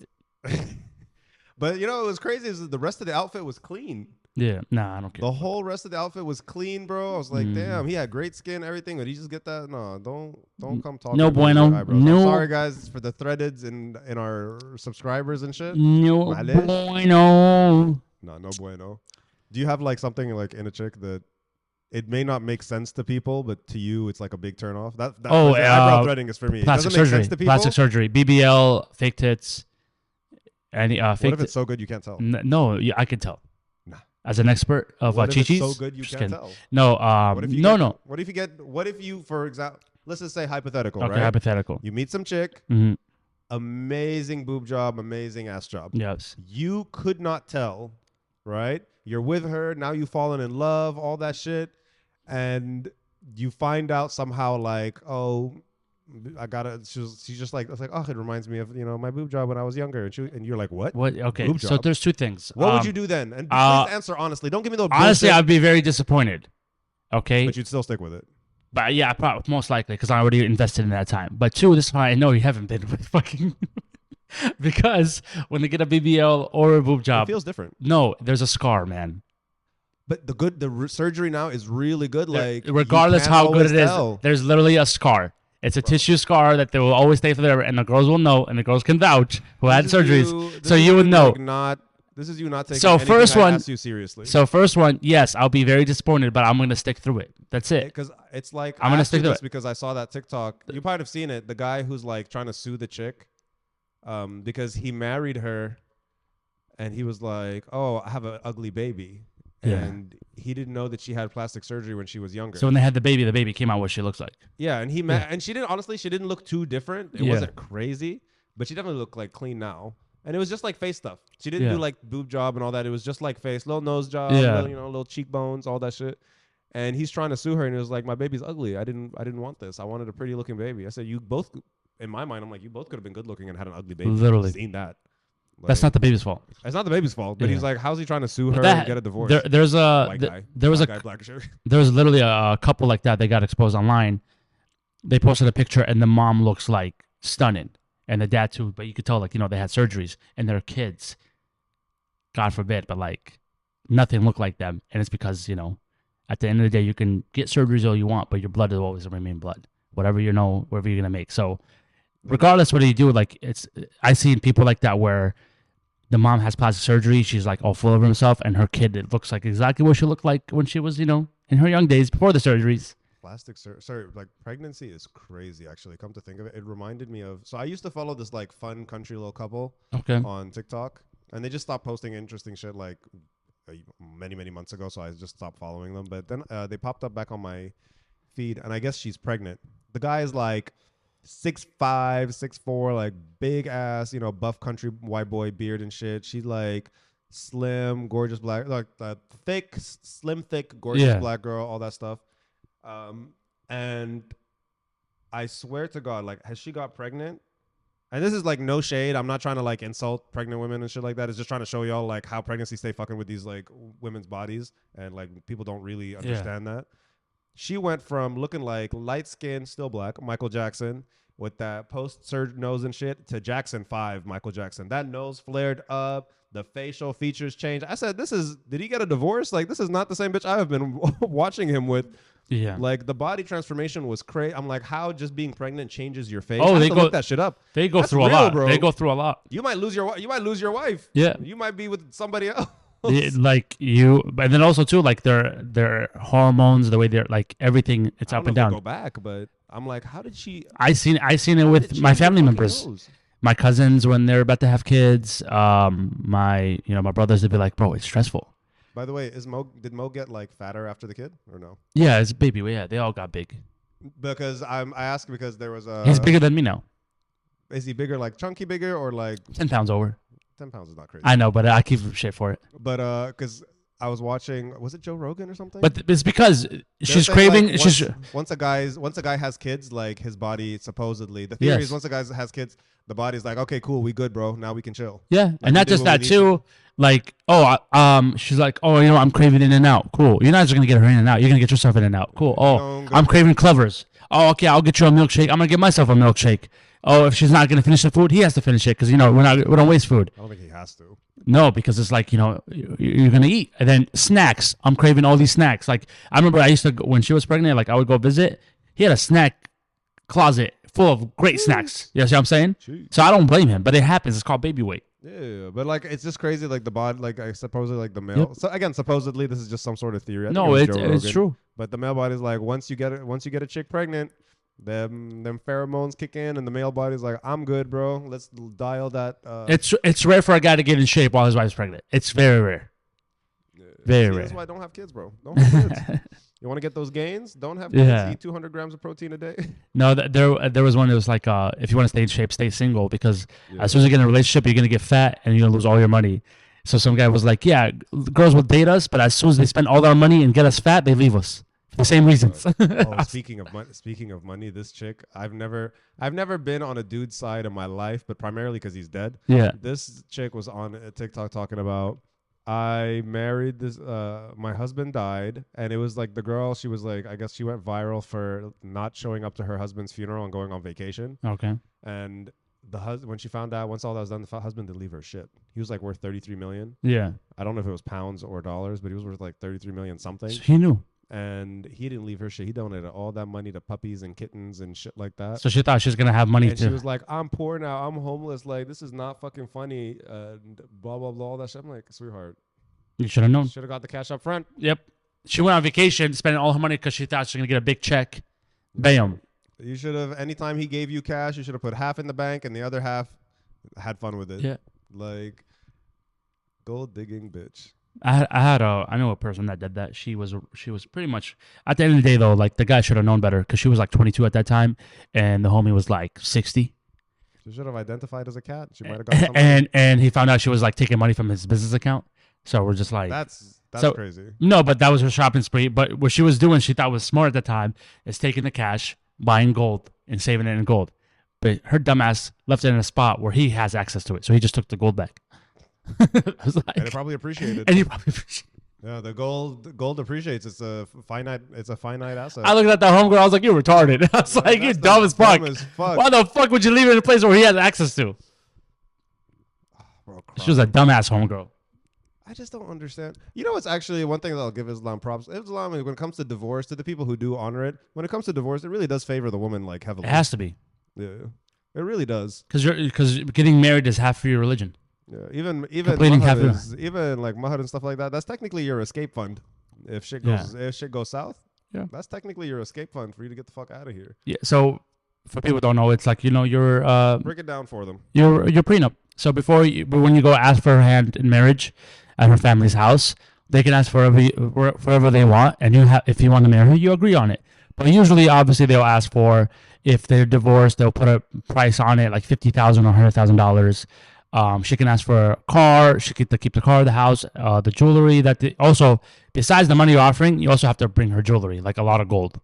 But, you know, what was crazy is that the rest of the outfit was clean. Yeah, nah, I don't care. The whole rest of the outfit was clean, bro. I was like, damn, he had great skin, everything. Did he just get that? No, don't come talking. No bueno. No. I'm sorry, guys, for the threadeds in our subscribers and shit. No bueno. No bueno. Do you have like something like in a chick that it may not make sense to people, but to you it's like a big turn off? That eyebrow threading is for me. Plastic surgery. Make sense to people. Plastic surgery. BBL, fake tits. Any fake. What if it's so good you can't tell? No, I can tell. Nah. As an expert of chi-chis. So good you can't tell. No. No. What if you, for example, let's just say hypothetical, right? Okay, hypothetical. You meet some chick. Amazing boob job, amazing ass job. Yes. You could not tell, right? You're with her, now you've fallen in love, all that shit, and you find out somehow like, oh, I gotta. She's just like, it's like, oh, it reminds me of my boob job when I was younger, and you're like, what? What? Okay, so there's two things. What would you do then? And please answer honestly. Don't give me the honestly. I'd be very disappointed. Okay, but you'd still stick with it. But yeah, probably, most likely, because I already invested in that time. But two, this is why I know you haven't been with fucking... because when they get a BBL or a boob job... It feels different. No, there's a scar, man. But the surgery now is really good. Like regardless how good it is, there's literally a scar. It's a tissue scar that they will always stay forever, and the girls will know, and the girls can vouch who had surgeries. So you would know. This is you not taking anything I ask you seriously. So first one, yes, I'll be very disappointed, but I'm going to stick through it. That's it. Because it's like, I'm going to stick through it. Because I saw that TikTok. You probably have seen it. The guy who's like trying to sue the chick because he married her and he was like, oh, I have an ugly baby. Yeah. And he didn't know that she had plastic surgery when she was younger. So when they had the baby came out what she looks like. Yeah, and and she didn't look too different. It wasn't crazy, but she definitely looked like clean now. And it was just like face stuff. She didn't do like boob job and all that. It was just like face, little nose job, little cheekbones, all that shit. And he's trying to sue her, and it was like, my baby's ugly. I didn't want this. I wanted a pretty looking baby. I said, you both, in my mind, I'm like, you both could have been good looking and had an ugly baby. Literally, I've seen that. Like, that's not the baby's fault. It's not the baby's fault. But he's like, how's he trying to sue her and get a divorce? There was literally a couple like that. They got exposed online. They posted a picture, and the mom looks like stunning. And the dad too, but you could tell, like, they had surgeries and their kids, God forbid, but like nothing looked like them. And it's because, at the end of the day, you can get surgeries all you want, but your blood will always remain blood, whatever whatever you're going to make. So regardless what you do, like I seen people like that where the mom has plastic surgery. She's like all full of herself, and her kid, it looks like exactly what she looked like when she was, in her young days before the surgeries. Plastic surgery, like pregnancy is crazy. Actually, come to think of it, it reminded me of. So I used to follow this like fun country little couple on TikTok, and they just stopped posting interesting shit like many months ago. So I just stopped following them. But then they popped up back on my feed, and I guess she's pregnant. The guy is like 6'5", 6'4", like big ass, buff country white boy, beard and shit. She's like slim, gorgeous black, like thick, slim, thick, gorgeous black girl, all that stuff. And I swear to God, like, has she got pregnant? And this is like no shade. I'm not trying to like insult pregnant women and shit like that. It's just trying to show y'all like how pregnancy stay fucking with these like women's bodies, and like people don't really understand that. She went from looking like light skin, still black, Michael Jackson with that post-surge nose and shit to Jackson 5 Michael Jackson. That nose flared up. The facial features changed. I said, did he get a divorce? Like, this is not the same bitch I have been watching him with. Yeah. Like, the body transformation was crazy. I'm like, how just being pregnant changes your face? Oh, they look that shit up. They go through a lot, bro. They go through a lot. You might lose your wife. Yeah. You might be with somebody else. Like and then also too, like their hormones, the way they're like everything, it's up and down. Go back, but I'm like, how did she? I seen it with my family members, my cousins when they're about to have kids. My brothers would be like, bro, it's stressful. By the way, did Mo get like fatter after the kid or no? Yeah, as a baby, yeah, they all got big. Because I asked because there was a. He's bigger than me now. Is he bigger, like chunky bigger, or like 10 pounds over? 10 pounds is not crazy. I know, but I keep shit for it. But because I was watching, was it Joe Rogan or something? But it's because she's craving. Like once a guy has kids, like his body supposedly. The theory is once a guy has kids, the body's like, okay, cool, we good, bro. Now we can chill. Yeah, like, and not just that too. Like, she's like, I'm craving In-N-Out. Cool. You're not just gonna get her In-N-Out. You're gonna get yourself In-N-Out. Cool. Oh, I'm craving Clovers. Oh, okay, I'll get you a milkshake. I'm gonna get myself a milkshake. Oh, if she's not going to finish the food, he has to finish it because, we don't waste food. I don't think he has to. No, because it's like, you're going to eat. And then snacks. I'm craving all these snacks. Like, I remember I used to, when she was pregnant, like, I would go visit. He had a snack closet full of great snacks. You see what I'm saying? Jeez. So I don't blame him, but it happens. It's called baby weight. Yeah, but like it's just crazy. Like the body, like I supposedly like the male. Yep. So again, supposedly this is just some sort of theory. No, it's true. But the male body is like once you get a chick pregnant, them pheromones kick in, and the male body's like, I'm good, bro. Let's dial that. It's rare for a guy to get in shape while his wife's pregnant. It's very rare. Very rare. That's why I don't have kids, bro. Don't have kids. You want to get those gains? Don't have kids. Eat 200 grams of protein a day. No, there was one that was like, if you want to stay in shape, stay single, because as soon as you get in a relationship, you're gonna get fat and you're gonna lose all your money. So some guy was like, yeah, girls will date us, but as soon as they spend all our money and get us fat, they leave us for the same reasons. Speaking of money, this chick, I've never been on a dude's side in my life, but primarily because he's dead. Yeah. This chick was on TikTok talking about, I married this, my husband died, and it was like the girl, she was like, I guess she went viral for not showing up to her husband's funeral and going on vacation. Okay. And when she found out, once all that was done, the husband didn't leave her shit. He was like worth 33 million. Yeah. I don't know if it was pounds or dollars, but he was worth like 33 million something. So he knew. And he didn't leave her shit. He donated all that money to puppies and kittens and shit like that. So she thought she was gonna have money too. She was like, I'm poor now. I'm homeless. Like, this is not fucking funny. Blah, blah, blah, all that shit. I'm like, sweetheart. You should have known. Should have got the cash up front. Yep. She went on vacation, spending all her money because she thought she was gonna get a big check. Bam. You should have, anytime he gave you cash, you should have put half in the bank and the other half had fun with it. Yeah. Like, gold digging bitch. I know a person that did that. She was pretty much, at the end of the day though, like the guy should have known better because she was like 22 at that time and the homie was like 60. She should have identified as a cat. She might have got something. And he found out she was like taking money from his business account. So we're just like, that's crazy. No, but that was her shopping spree. But what she was doing, she thought was smart at the time, is taking the cash, buying gold, and saving it in gold. But her dumbass left it in a spot where he has access to it, so he just took the gold back. And it probably appreciated. Yeah, the gold appreciates. It's a finite asset. I looked at that homegirl. I was like, "You're retarded." I was like, "You're dumb as fuck. Why the fuck would you leave it in a place where he has access to?" Bro, she was a dumbass homegirl. I just don't understand. You know, it's actually one thing that I'll give Islam props. Islam, when it comes to divorce, to the people who do honor it, when it comes to divorce, it really does favor the woman like heavily. It has to be. Yeah, it really does. Because getting married is half for your religion. Yeah, even like mahar and stuff like that. That's technically your escape fund. If shit goes south, that's technically your escape fund for you to get the fuck out of here. Yeah. So for people who don't know, it's like, you know, your break it down for them. Your prenup. So when you go ask for her hand in marriage at her family's house, they can ask for whatever they want, and if you want to marry her, you agree on it. But usually, obviously, they'll ask for, if they're divorced, they'll put a price on it, like $50,000 or $100,000. She can ask for a car. She can keep the car, the house, the jewelry. Also, besides the money you're offering, you also have to bring her jewelry, like a lot of gold,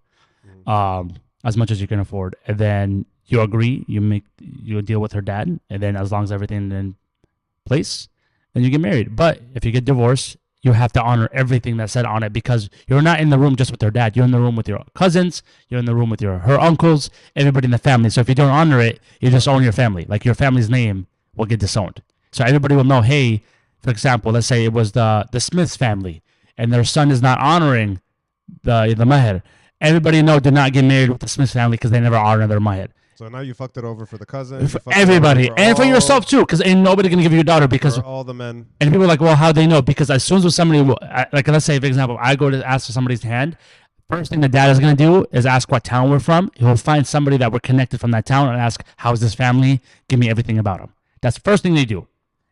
as much as you can afford. And then you agree, you deal with her dad, and then as long as everything's in place, then you get married. But if you get divorced, you have to honor everything that's said on it, because you're not in the room just with her dad. You're in the room with your cousins. You're in the room with her uncles, everybody in the family. So if you don't honor it, you just own your family. Like, your family's name will get disowned. So everybody will know, hey, for example, let's say it was the Smiths family, and their son is not honoring the maher. Everybody know, do not get married with the Smiths family because they never honor their maher. So now you fucked it over for the cousins, for everybody, and for yourself too, because ain't nobody gonna give you your daughter, because for all the men. And people are like, well, how they know? Because as soon as somebody, like, let's say, for example, I go to ask for somebody's hand, first thing the dad is gonna do is ask what town we're from. He'll find somebody that we're connected from that town and ask, how's this family? Give me everything about them. That's the first thing they do,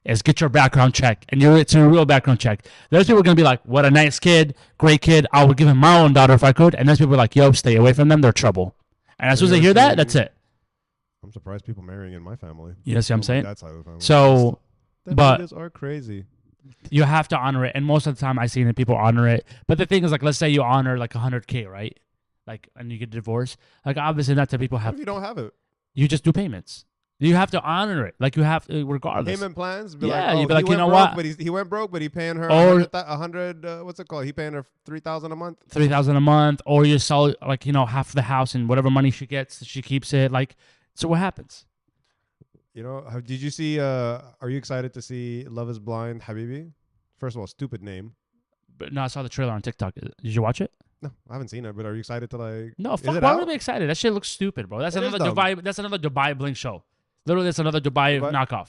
is get your background check, and it's a real background check. There's people gonna be like, what a nice kid, great kid. I would give him my own daughter if I could. And there's people are like, yo, stay away from them. They're trouble. And as soon as they hear that, that's it. I'm surprised people marrying in my family. You see what I'm saying? That side of the family. So, but are crazy. You have to honor it, and most of the time I see that people honor it. But the thing is, like, let's say you honor like $100K, right? Like, and you get divorced. Like, obviously, that's what people have. What if you don't have it? You just do payments. You have to honor it. Like, you have to, regardless. Payment plans. You'd be like, you know what? But he went broke, but he paying her what's it called? He paying her $3,000 a month. $3,000 a month, or you sell, like, you know, half the house, and whatever money she gets, she keeps it. Like. So what happens? You know, did you see, are you excited to see Love is Blind Habibi? First of all, stupid name. But no, I saw the trailer on TikTok. Did you watch it? No, I haven't seen it, but are you excited to, like... No, fuck, why would I be excited? That shit looks stupid, bro. That's another Dubai Bling show. Literally, that's another Dubai knockoff.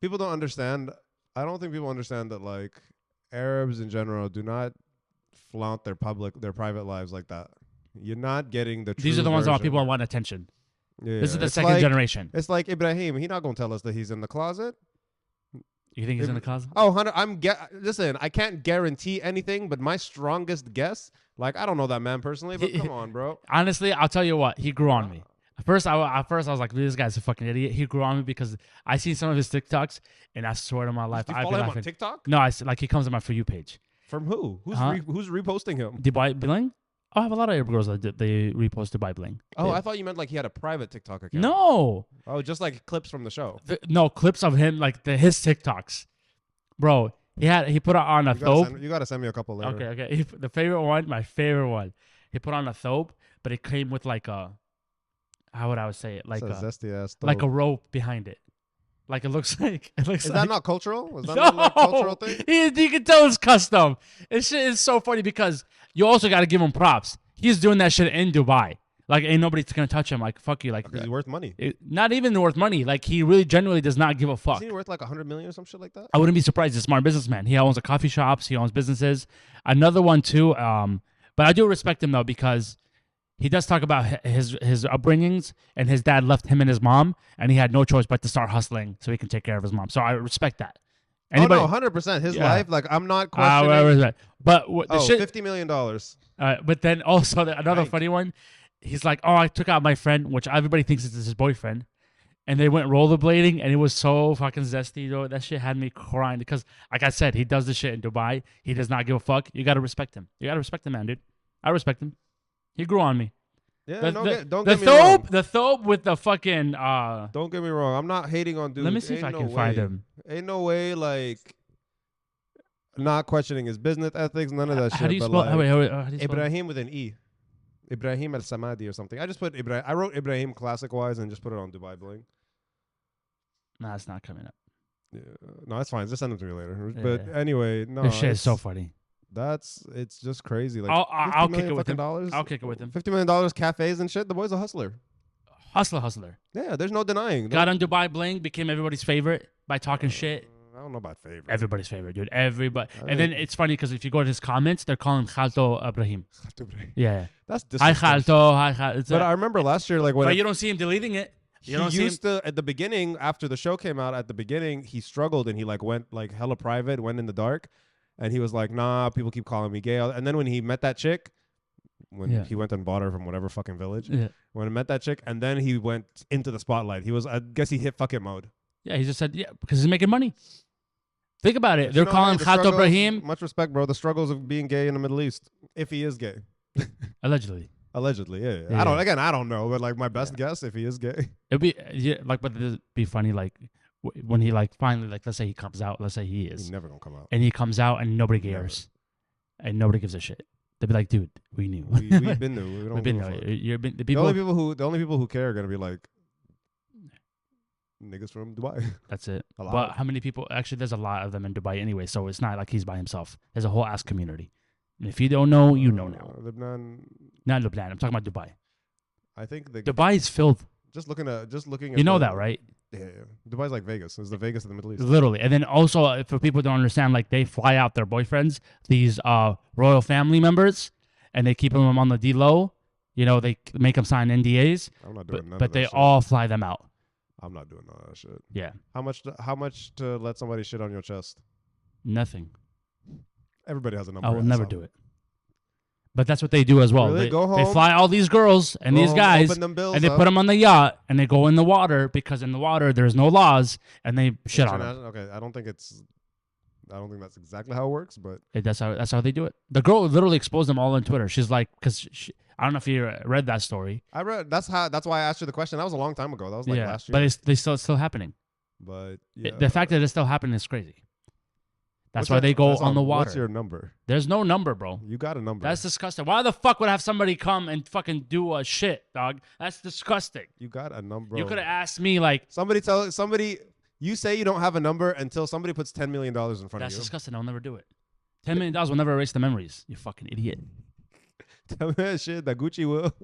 people don't understand. I don't think people understand that like Arabs in general do not flaunt their private lives like that. You're not getting the true These are the ones that version. people want attention. Yeah, this is the second generation. It's like Ibrahim. He's not gonna tell us that he's in the closet. You think he's in the closet? Oh, Hunter, listen, I can't guarantee anything, but my strongest guess, like I don't know that man personally, but come on, bro. Honestly, I'll tell you what, he grew on me. At first I was like, this guy's a fucking idiot. He grew on me because I seen some of his TikToks, and I swear to my life, Do you follow him on TikTok? No, like he comes on my For You page. From who? Who's reposting him? Dubai Bling? I have a lot of Arab girls that they repost Dubai Bling. Oh, yeah. I thought you meant like he had a private TikTok account. No. Oh, just like clips from the show. No, clips of him, like his TikToks. Bro, he put on a thobe. You gotta send me a couple later. Okay. My favorite one. He put on a thobe, but it came with like a, how would I say it? Like a zesty ass thobe. Like a rope behind it. Like it looks like. Is that not cultural? Is that not like a cultural thing? You can tell it's custom. This shit is so funny because you also got to give him props. He's doing that shit in Dubai. Like, ain't nobody's gonna touch him. Like, fuck you. Like, because he's worth money. Not even worth money. Like, he really genuinely does not give a fuck. Is he worth like 100 million or some shit like that? I wouldn't be surprised. He's a smart businessman. He owns a coffee shops. He owns businesses. Another one too. But I do respect him though because he does talk about his upbringings, and his dad left him and his mom, and he had no choice but to start hustling so he can take care of his mom. So I respect that. Anybody, 100%. His life, like I'm not questioning. But $50 million. But then also another funny one. He's like, oh, I took out my friend, which everybody thinks is his boyfriend, and they went rollerblading, and it was so fucking zesty, though. That shit had me crying because, like I said, he does this shit in Dubai. He does not give a fuck. You gotta respect him. You gotta respect the man, dude. I respect him. He grew on me. Yeah, don't get me wrong. The thobe with the fucking. Don't get me wrong. I'm not hating on dude. Let me see if I can find him. Ain't no way, like, not questioning his business ethics, none of that shit. How do you spell? Like, how do you spell Ibrahim with an E. Ibrahim El Samadi or something. I just put Ibrahim. I wrote Ibrahim classic wise and just put it on Dubai Bling. Nah, it's not coming up. Yeah. No, that's fine. Just send them to me later. Yeah. But anyway, no. This shit is so funny. It's just crazy. Like I'll kick it with him. $50 I'll kick it with him. $50 million cafes and shit. The boy's a hustler. Hustler. Yeah, there's no denying. Got on Dubai Bling, became everybody's favorite by talking shit. I don't know about favorite. Everybody's favorite, dude. Everybody. And then it's funny because if you go to his comments, they're calling Khalto Ibrahim. Yeah. That's Hi Khalto. Hi Khalto. But I remember last year, like when. But you don't see him deleting it. He used to at the beginning, after the show came out. At the beginning, he struggled and he like went like hella private, went in the dark, and he was like, "Nah, people keep calling me gay." And then when he met that chick, he went and bought her from whatever fucking village. Yeah. When he met that chick, and then he went into the spotlight. I guess he hit fuck it mode. Yeah, he just said because he's making money. Think about it. They're calling Khalto Ibrahim. Much respect, bro. The struggles of being gay in the Middle East, if he is gay. Allegedly, yeah. I don't know, but like my best guess, if he is gay, it'd be but it'd be funny, like when he like finally, like let's say he comes out, let's say he is. He's never gonna come out, and he comes out and nobody cares, and nobody gives a shit. They'd be like, dude, we knew. We've been there. We've been there. The only people who care are gonna be like niggas from Dubai. That's it. But how many people? Actually, there's a lot of them in Dubai anyway, so it's not like he's by himself. There's a whole ass community. And if you don't know, you know now. Lebanon. Not Lebanon. I'm talking about Dubai. I think Dubai is filled. Just looking at. You know that, right? Yeah. Dubai's like Vegas. It's the Vegas of the Middle East. Literally. And then also, for people who don't understand, like they fly out their boyfriends, these royal family members, and they keep them on the D-low. You know, they make them sign NDAs. I'm not doing none but of that they shit. all fly them out. I'm not doing all that shit. Yeah. How much to let somebody shit on your chest? Nothing. Everybody has a number. I will never do it. But that's what they do as well. Really? Go home. They fly all these girls and these guys, and they put them on the yacht, and they go in the water because in the water there's no laws, and they shit on them. Okay, I don't think that's exactly how it works, but that's how they do it. The girl literally exposed them all on Twitter. She's like, because I don't know if you read that story. I read. That's why I asked you the question. That was a long time ago. That was like last year. But it's still happening. But yeah. The fact that it's still happening is crazy. That's why they go on the water. What's your number? There's no number, bro. You got a number. That's disgusting. Why the fuck would I have somebody come and fucking do a shit, dog? That's disgusting. You got a number. You could have asked me like somebody. You say you don't have a number until somebody puts $10 million in front of you. That's disgusting. I'll never do it. $10 million will never erase the memories. You fucking idiot. Tell me that shit. That Gucci will.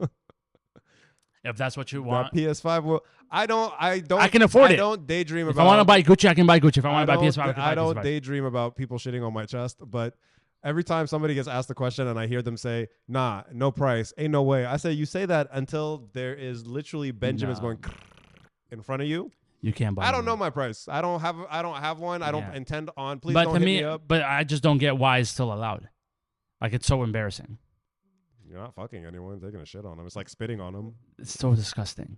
If that's what you want. That PS5 will. I don't. I can afford it. I don't daydream about. If I want to buy Gucci, I can buy Gucci. If I want to buy PS5, I can buy PS5. I don't daydream about people shitting on my chest, but every time somebody gets asked the question and I hear them say, "Nah, no price, ain't no way," I say, "You say that until there is literally Benjamins going in front of you." You can't buy. I don't know my price. I don't have one. I don't intend on. Please but don't to hit me, me up. But I just don't get why it's still allowed. Like, it's so embarrassing. You're not fucking anyone. Taking a shit on them. It's like spitting on them. It's so disgusting.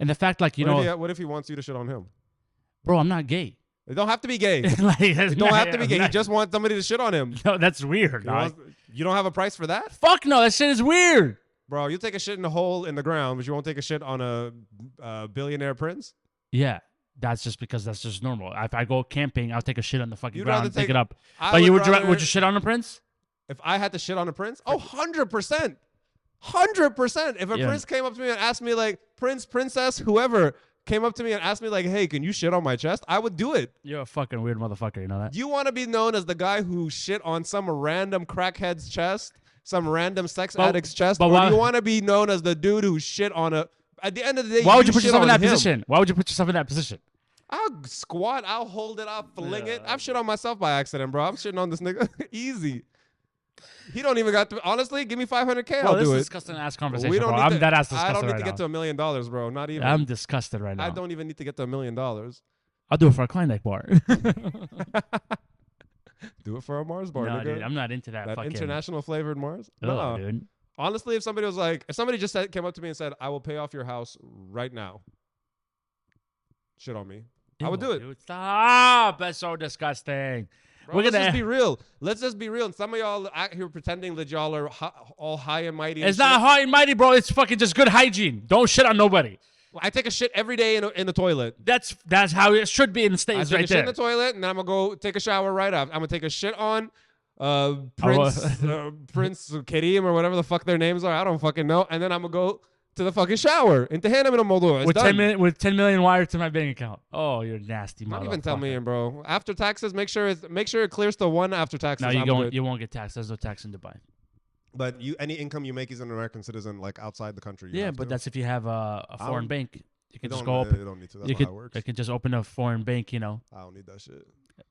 And the fact, like, what if he wants you to shit on him? Bro, I'm not gay. It don't have to be gay. Like, you don't have to be gay. You just want somebody to shit on him. No, that's weird. You don't have a price for that? Fuck no, that shit is weird. Bro, you take a shit in a hole in the ground, but you won't take a shit on a billionaire prince? Yeah. That's just because that's just normal. If I go camping, I'll take a shit on the fucking ground and take it up. But would you shit on a prince? If I had to shit on a prince? Oh, 100%. 100%. If a prince came up to me and asked me, like, prince, princess, whoever came up to me and asked me, like, hey, can you shit on my chest? I would do it. You're a fucking weird motherfucker, you know that? You want to be known as the guy who shit on some random crackhead's chest, some random sex addict's chest, or do you want to be known as the dude who shit on a... At the end of the day, why would you put yourself in that position? Why would you put yourself in that position? I'll squat, I'll hold it, I'll fling it. I've shit on myself by accident, bro. I'm shitting on this nigga. Easy. He don't even got to... Honestly, give me $500K, I'll do it. This is disgusting ass conversation, bro. I'm that ass disgusted. I don't need to get to $1 million, bro. Not even. I'm disgusted right now. I don't even need to get to $1 million. I'll do it for a Klondike bar. Do it for a Mars bar, nigga. Dude, I'm not into that fucking... international flavored Mars? No, dude. Honestly, if somebody just came up to me and said, I will pay off your house right now. Shit on me. I would do it. Dude, stop. That's so disgusting. Bro, let's just be real. Let's just be real. And some of y'all out here pretending that y'all are all high and mighty. It's not high and mighty, bro. It's fucking just good hygiene. Don't shit on nobody. I take a shit every day in the toilet. That's how it should be in the States, right there. I take a shit in the toilet, and then I'm going to go take a shower right after. I'm going to take a shit on Prince Karim or whatever the fuck their names are. I don't fucking know. And then I'm going to go to the fucking shower. With 10 million wired to my bank account. Oh, you're nasty, motherfucker. Not even 10 million, bro. After taxes, make sure it clears to one after taxes. No, you won't get taxed. There's no tax in Dubai. But any income you make is an American citizen, like outside the country. But that's if you have a foreign bank. You can just go up. You don't need to. That's not how it works. You can just open a foreign bank, you know. I don't need that shit.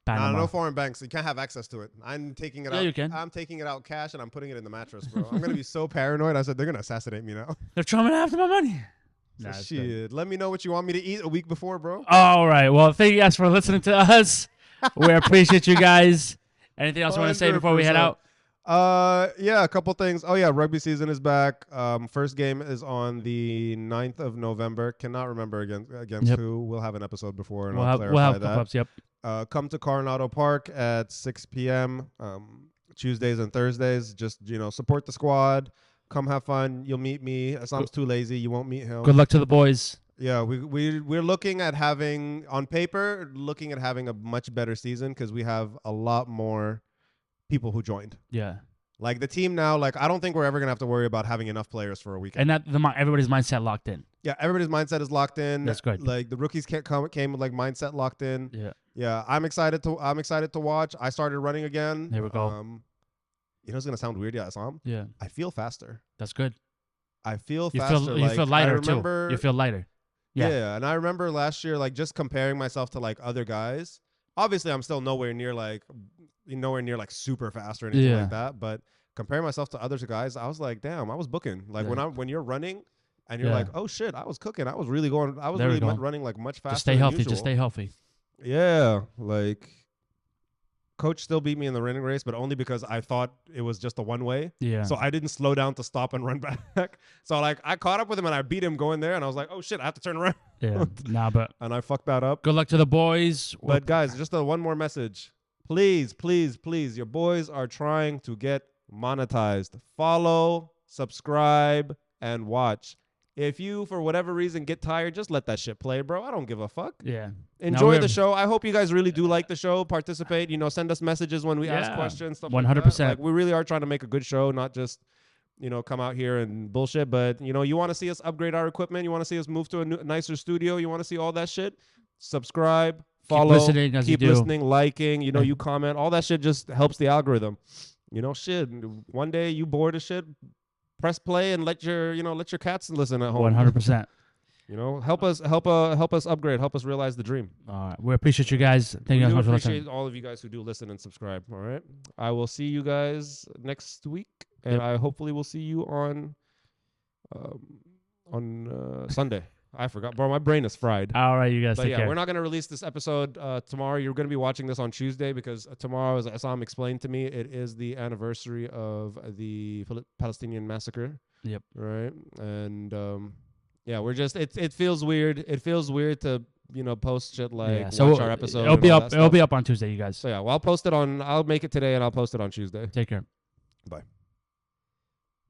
Panama. No foreign banks. You can't have access to it. I'm taking it out. You can. I'm taking it out cash and I'm putting it in the mattress, bro. I'm gonna be so paranoid. I said they're gonna assassinate me now. They're trying to after my money. Shit. Let me know what you want me to eat a week before, bro. All right. Well, thank you guys for listening to us. We appreciate you guys. Anything else you want to say before we head out? Yeah, a couple things. Oh yeah, rugby season is back. First game is on the 9th of November. Cannot remember against who. We'll have an episode before and I'll clarify that. Pop-ups, yep. Come to Coronado Park at 6 p.m. Tuesdays and Thursdays. Just, support the squad. Come have fun. You'll meet me. Issam's too lazy. You won't meet him. Good luck to the boys. Yeah, we're looking at having, on paper, a much better season because we have a lot more people who joined. Yeah. Like the team now, I don't think we're ever going to have to worry about having enough players for a weekend. And everybody's mindset locked in. Yeah, everybody's mindset is locked in. That's good. Like the rookies came with mindset locked in. Yeah. Yeah, I'm excited to watch. I started running again. There we go. It's going to sound weird, Issam. Yeah. I feel faster. That's good. I feel faster. You feel lighter too. You feel lighter. Yeah, and I remember last year just comparing myself to other guys. Obviously, I'm still nowhere near super fast or anything like that, but comparing myself to other guys, I was like, damn, I was booking. When you're running and you're like, oh shit, I was cooking. I was really running much faster. Just stay healthy. Yeah, coach still beat me in the running race, but only because I thought it was just a one way. Yeah. So I didn't slow down to stop and run back. So I caught up with him and I beat him going there, and I was like, oh shit, I have to turn around. Yeah. And I fucked that up. Good luck to the boys. But guys, just one more message. Please, please, please, your boys are trying to get monetized. Follow, subscribe, and watch. If you, for whatever reason, get tired, just let that shit play, bro. I don't give a fuck. Yeah. Enjoy the show. I hope you guys really do like the show. Participate. Send us messages when we ask questions. Stuff 100%. Like we really are trying to make a good show, not just, come out here and bullshit. But, you want to see us upgrade our equipment. You want to see us move to a nicer studio. You want to see all that shit. Subscribe, follow, keep listening, liking. You comment. All that shit just helps the algorithm. Shit. One day you bored of shit. press play and let your cats listen at home. 100%. Help us upgrade, help us realize the dream. All right. We appreciate you guys. Thank you guys so much for listening. Appreciate all of you guys who do listen and subscribe. All right. I will see you guys next week, and I hopefully will see you on Sunday. I forgot, bro. My brain is fried. All right, you guys. But take care. We're not gonna release this episode tomorrow. You're gonna be watching this on Tuesday because tomorrow, as Issam explained to me, it is the anniversary of the Palestinian massacre. Yep. Right. And we're just it feels weird. It feels weird to post shit like watch our episode. It'll be up. It'll be up on Tuesday, you guys. So I'll make it today and I'll post it on Tuesday. Take care. Bye.